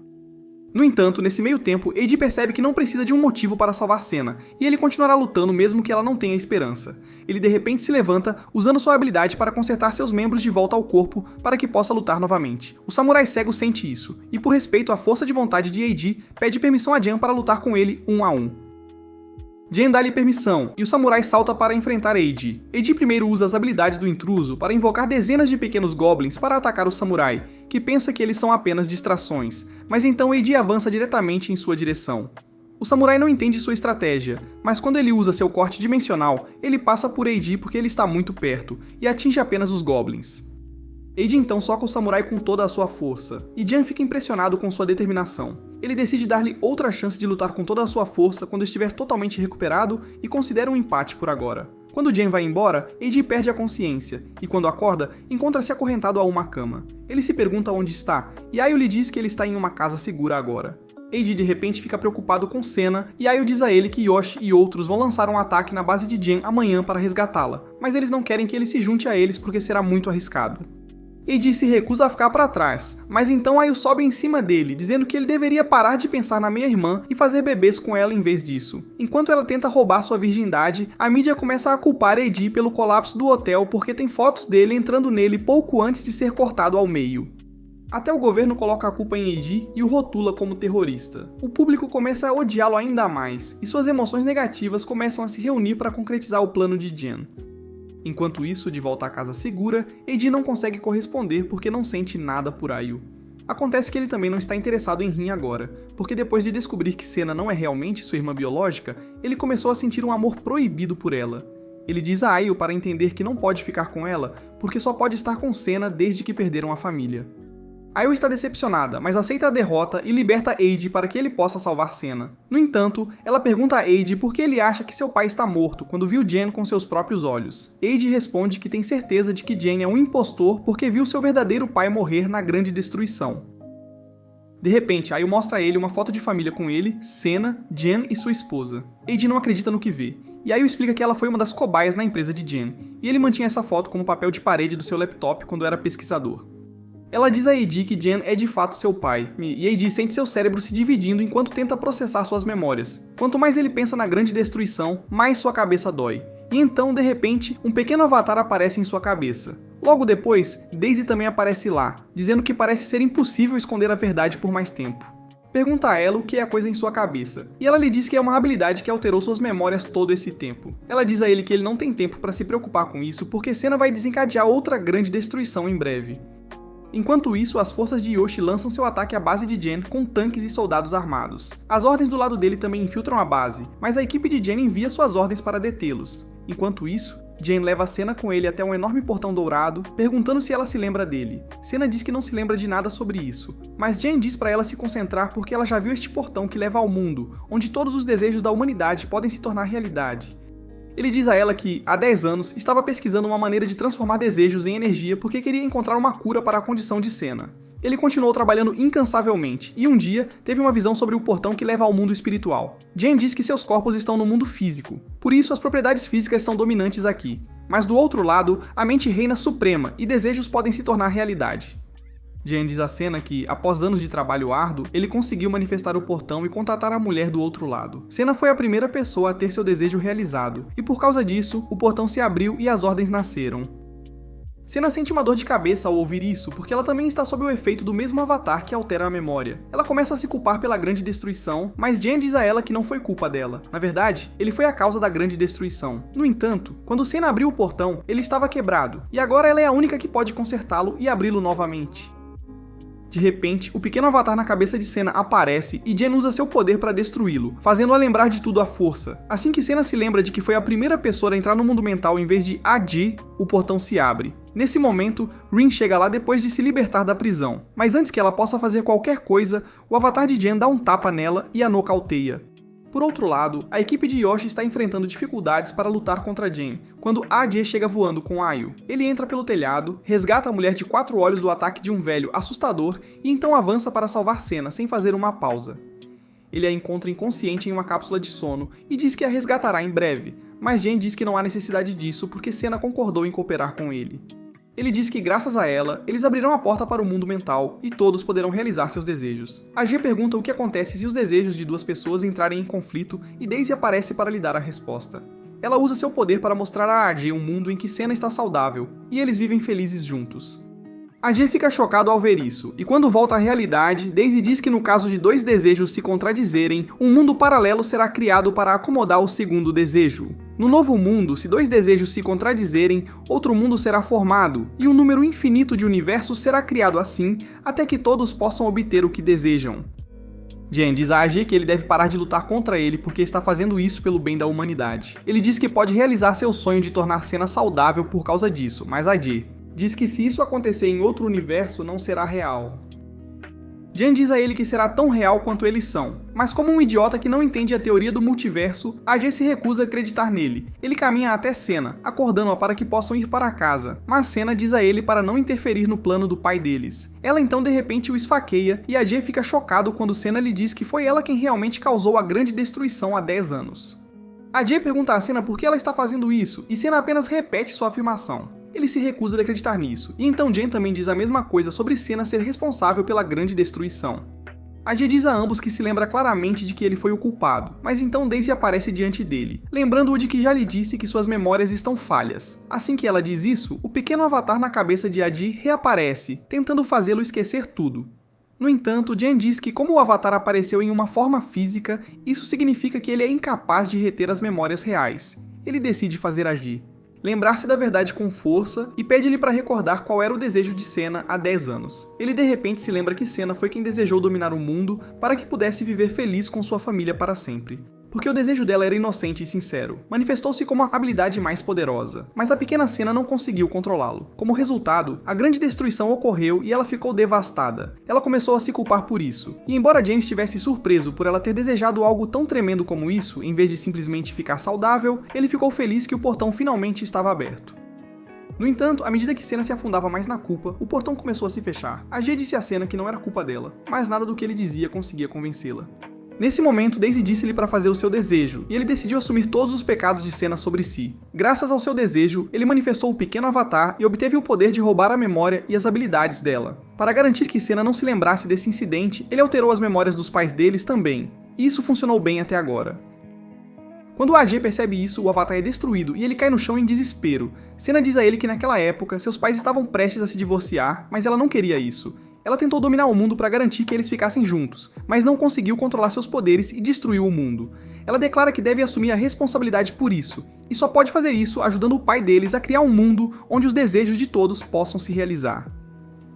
No entanto, nesse meio tempo, Eiji percebe que não precisa de um motivo para salvar Senna, e ele continuará lutando mesmo que ela não tenha esperança. Ele de repente se levanta, usando sua habilidade para consertar seus membros de volta ao corpo para que possa lutar novamente. O samurai cego sente isso, e por respeito à força de vontade de Eiji, pede permissão a Jen para lutar com ele 1 a 1. Jen dá-lhe permissão, e o samurai salta para enfrentar Eiji. Eiji primeiro usa as habilidades do intruso para invocar dezenas de pequenos goblins para atacar o samurai, que pensa que eles são apenas distrações, mas então Eiji avança diretamente em sua direção. O samurai não entende sua estratégia, mas quando ele usa seu corte dimensional, ele passa por Eiji porque ele está muito perto, e atinge apenas os goblins. Eiji então soca o samurai com toda a sua força, e Jen fica impressionado com sua determinação. Ele decide dar-lhe outra chance de lutar com toda a sua força quando estiver totalmente recuperado e considera um empate por agora. Quando Jen vai embora, Eiji perde a consciência, e quando acorda, encontra-se acorrentado a uma cama. Ele se pergunta onde está, e Ayo lhe diz que ele está em uma casa segura agora. Eiji de repente fica preocupado com Senna, e Ayo diz a ele que Yoshi e outros vão lançar um ataque na base de Jen amanhã para resgatá-la, mas eles não querem que ele se junte a eles porque será muito arriscado. Eiji se recusa a ficar para trás, mas então Ayo sobe em cima dele, dizendo que ele deveria parar de pensar na meia-irmã e fazer bebês com ela em vez disso. Enquanto ela tenta roubar sua virgindade, a mídia começa a culpar Eiji pelo colapso do hotel porque tem fotos dele entrando nele pouco antes de ser cortado ao meio. Até o governo coloca a culpa em Eiji e o rotula como terrorista. O público começa a odiá-lo ainda mais, e suas emoções negativas começam a se reunir para concretizar o plano de Jen. Enquanto isso, de volta à casa segura, Eiji não consegue corresponder porque não sente nada por Ayo. Acontece que ele também não está interessado em Rin agora, porque depois de descobrir que Senna não é realmente sua irmã biológica, ele começou a sentir um amor proibido por ela. Ele diz a Ayo para entender que não pode ficar com ela, porque só pode estar com Senna desde que perderam a família. Ayo está decepcionada, mas aceita a derrota e liberta Eiji para que ele possa salvar Senna. No entanto, ela pergunta a Eiji por que ele acha que seu pai está morto quando viu Jen com seus próprios olhos. Eiji responde que tem certeza de que Jen é um impostor porque viu seu verdadeiro pai morrer na Grande Destruição. De repente, Ayo mostra a ele uma foto de família com ele, Senna, Jen e sua esposa. Eiji não acredita no que vê, e Ayo explica que ela foi uma das cobaias na empresa de Jen, e ele mantinha essa foto como papel de parede do seu laptop quando era pesquisador. Ela diz a Eiji que Jen é de fato seu pai, e Eiji sente seu cérebro se dividindo enquanto tenta processar suas memórias. Quanto mais ele pensa na Grande Destruição, mais sua cabeça dói. E então, de repente, um pequeno avatar aparece em sua cabeça. Logo depois, Daisy também aparece lá, dizendo que parece ser impossível esconder a verdade por mais tempo. Pergunta a ela o que é a coisa em sua cabeça, e ela lhe diz que é uma habilidade que alterou suas memórias todo esse tempo. Ela diz a ele que ele não tem tempo para se preocupar com isso porque Senna vai desencadear outra grande destruição em breve. Enquanto isso, as forças de Yoshi lançam seu ataque à base de Jen com tanques e soldados armados. As ordens do lado dele também infiltram a base, mas a equipe de Jen envia suas ordens para detê-los. Enquanto isso, Jen leva Senna com ele até um enorme portão dourado, perguntando se ela se lembra dele. Senna diz que não se lembra de nada sobre isso, mas Jen diz para ela se concentrar porque ela já viu este portão que leva ao mundo, onde todos os desejos da humanidade podem se tornar realidade. Ele diz a ela que, há 10 anos, estava pesquisando uma maneira de transformar desejos em energia porque queria encontrar uma cura para a condição de Senna. Ele continuou trabalhando incansavelmente, e um dia teve uma visão sobre o portão que leva ao mundo espiritual. Jen diz que seus corpos estão no mundo físico, por isso as propriedades físicas são dominantes aqui. Mas do outro lado, a mente reina suprema e desejos podem se tornar realidade. Jen diz a Senna que, após anos de trabalho árduo, ele conseguiu manifestar o portão e contatar a mulher do outro lado. Senna foi a primeira pessoa a ter seu desejo realizado, e por causa disso, o portão se abriu e as ordens nasceram. Senna sente uma dor de cabeça ao ouvir isso, porque ela também está sob o efeito do mesmo avatar que altera a memória. Ela começa a se culpar pela grande destruição, mas Jen diz a ela que não foi culpa dela. Na verdade, ele foi a causa da grande destruição. No entanto, quando Senna abriu o portão, ele estava quebrado, e agora ela é a única que pode consertá-lo e abri-lo novamente. De repente, o pequeno avatar na cabeça de Senna aparece e Jen usa seu poder para destruí-lo, fazendo-a lembrar de tudo à força. Assim que Senna se lembra de que foi a primeira pessoa a entrar no mundo mental em vez de Adi, o portão se abre. Nesse momento, Rin chega lá depois de se libertar da prisão, mas antes que ela possa fazer qualquer coisa, o avatar de Jen dá um tapa nela e a nocauteia. Por outro lado, a equipe de Yoshi está enfrentando dificuldades para lutar contra Jen, quando Adi chega voando com Ayu. Ele entra pelo telhado, resgata a mulher de 4 olhos do ataque de um velho assustador e então avança para salvar Senna sem fazer uma pausa. Ele a encontra inconsciente em uma cápsula de sono e diz que a resgatará em breve, mas Jen diz que não há necessidade disso porque Senna concordou em cooperar com ele. Ele diz que, graças a ela, eles abrirão a porta para o mundo mental e todos poderão realizar seus desejos. A G pergunta o que acontece se os desejos de duas pessoas entrarem em conflito e Daisy aparece para lhe dar a resposta. Ela usa seu poder para mostrar a AG um mundo em que Senna está saudável e eles vivem felizes juntos. A G fica chocado ao ver isso, e quando volta à realidade, Daisy diz que no caso de dois desejos se contradizerem, um mundo paralelo será criado para acomodar o segundo desejo. No novo mundo, se dois desejos se contradizerem, outro mundo será formado, e um número infinito de universos será criado assim, até que todos possam obter o que desejam. Jen diz a AG que ele deve parar de lutar contra ele porque está fazendo isso pelo bem da humanidade. Ele diz que pode realizar seu sonho de tornar Senna saudável por causa disso, mas a AG diz que se isso acontecer em outro universo não será real. Jen diz a ele que será tão real quanto eles são, mas como um idiota que não entende a teoria do multiverso, AG se recusa a acreditar nele. Ele caminha até Senna, acordando-a para que possam ir para casa, mas Senna diz a ele para não interferir no plano do pai deles. Ela então de repente o esfaqueia e AG fica chocado quando Senna lhe diz que foi ela quem realmente causou a grande destruição há 10 anos. AG pergunta a Senna por que ela está fazendo isso, e Senna apenas repete sua afirmação. Ele se recusa a acreditar nisso, e então Jen também diz a mesma coisa sobre Senna ser responsável pela grande destruição. A G diz a ambos que se lembra claramente de que ele foi o culpado, mas então Daisy aparece diante dele, lembrando-o de que já lhe disse que suas memórias estão falhas. Assim que ela diz isso, o pequeno avatar na cabeça de Adi reaparece, tentando fazê-lo esquecer tudo. No entanto, Jen diz que como o avatar apareceu em uma forma física, isso significa que ele é incapaz de reter as memórias reais. Ele decide fazer agir. Lembrar-se da verdade com força e pede-lhe para recordar qual era o desejo de Senna há 10 anos. Ele de repente se lembra que Senna foi quem desejou dominar o mundo para que pudesse viver feliz com sua família para sempre. Porque o desejo dela era inocente e sincero, manifestou-se como a habilidade mais poderosa, mas a pequena Senna não conseguiu controlá-lo. Como resultado, a grande destruição ocorreu e ela ficou devastada. Ela começou a se culpar por isso, e embora Jen estivesse surpreso por ela ter desejado algo tão tremendo como isso, em vez de simplesmente ficar saudável, ele ficou feliz que o portão finalmente estava aberto. No entanto, à medida que Senna se afundava mais na culpa, o portão começou a se fechar. A G disse a Senna que não era culpa dela, mas nada do que ele dizia conseguia convencê-la. Nesse momento, Daisy disse-lhe para fazer o seu desejo, e ele decidiu assumir todos os pecados de Senna sobre si. Graças ao seu desejo, ele manifestou o pequeno avatar e obteve o poder de roubar a memória e as habilidades dela. Para garantir que Senna não se lembrasse desse incidente, ele alterou as memórias dos pais deles também, e isso funcionou bem até agora. Quando o AG percebe isso, o avatar é destruído e ele cai no chão em desespero. Senna diz a ele que naquela época, seus pais estavam prestes a se divorciar, mas ela não queria isso. Ela tentou dominar o mundo para garantir que eles ficassem juntos, mas não conseguiu controlar seus poderes e destruiu o mundo. Ela declara que deve assumir a responsabilidade por isso, e só pode fazer isso ajudando o pai deles a criar um mundo onde os desejos de todos possam se realizar.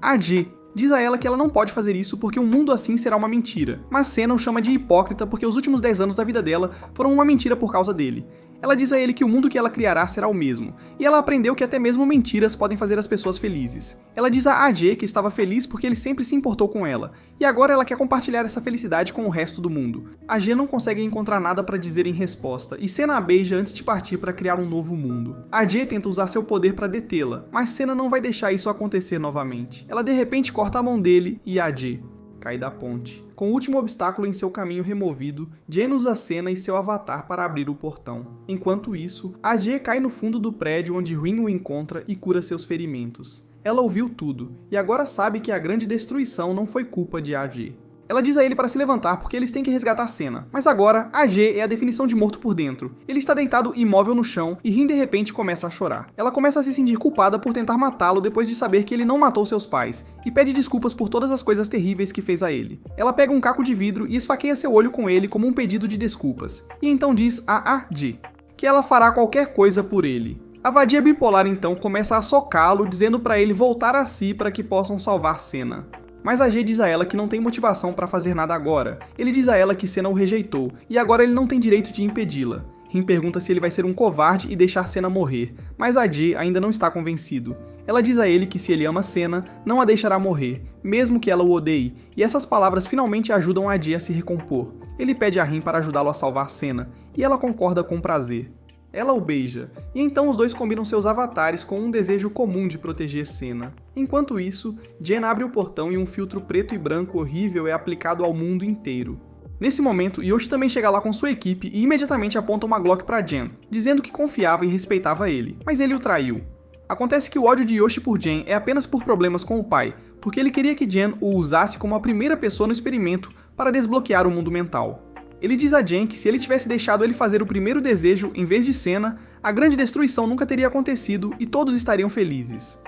A G diz a ela que ela não pode fazer isso porque um mundo assim será uma mentira, mas Senna o chama de hipócrita porque os últimos 10 anos da vida dela foram uma mentira por causa dele. Ela diz a ele que o mundo que ela criará será o mesmo, e ela aprendeu que até mesmo mentiras podem fazer as pessoas felizes. Ela diz a AG que estava feliz porque ele sempre se importou com ela, e agora ela quer compartilhar essa felicidade com o resto do mundo. A AG não consegue encontrar nada para dizer em resposta, e Senna a beija antes de partir para criar um novo mundo. A AG tenta usar seu poder para detê-la, mas Senna não vai deixar isso acontecer novamente. Ela de repente corta a mão dele e a AG cai da ponte. Com o último obstáculo em seu caminho removido, Jen usa Senna e seu avatar para abrir o portão. Enquanto isso, a G cai no fundo do prédio onde Rin o encontra e cura seus ferimentos. Ela ouviu tudo, e agora sabe que a grande destruição não foi culpa de AG. Ela diz a ele para se levantar porque eles têm que resgatar Senna, mas agora AG é a definição de morto por dentro. Ele está deitado imóvel no chão e Rin de repente começa a chorar. Ela começa a se sentir culpada por tentar matá-lo depois de saber que ele não matou seus pais, e pede desculpas por todas as coisas terríveis que fez a ele. Ela pega um caco de vidro e esfaqueia seu olho com ele como um pedido de desculpas, e então diz a AG que ela fará qualquer coisa por ele. A vadia bipolar então começa a socá-lo, dizendo para ele voltar a si para que possam salvar Senna. Mas a G diz a ela que não tem motivação para fazer nada agora. Ele diz a ela que Senna o rejeitou, e agora ele não tem direito de impedi-la. Rin pergunta se ele vai ser um covarde e deixar Senna morrer, mas a G ainda não está convencido. Ela diz a ele que se ele ama Senna, não a deixará morrer, mesmo que ela o odeie, e essas palavras finalmente ajudam a G a se recompor. Ele pede a Rin para ajudá-lo a salvar Senna, e ela concorda com prazer. Ela o beija, e então os dois combinam seus avatares com um desejo comum de proteger Senna. Enquanto isso, Jen abre o portão e um filtro preto e branco horrível é aplicado ao mundo inteiro. Nesse momento, Yoshi também chega lá com sua equipe e imediatamente aponta uma Glock para Jen, dizendo que confiava e respeitava ele, mas ele o traiu. Acontece que o ódio de Yoshi por Jen é apenas por problemas com o pai, porque ele queria que Jen o usasse como a primeira pessoa no experimento para desbloquear o mundo mental. Ele diz a Jen que se ele tivesse deixado ele fazer o primeiro desejo em vez de Senna, a grande destruição nunca teria acontecido e todos estariam felizes.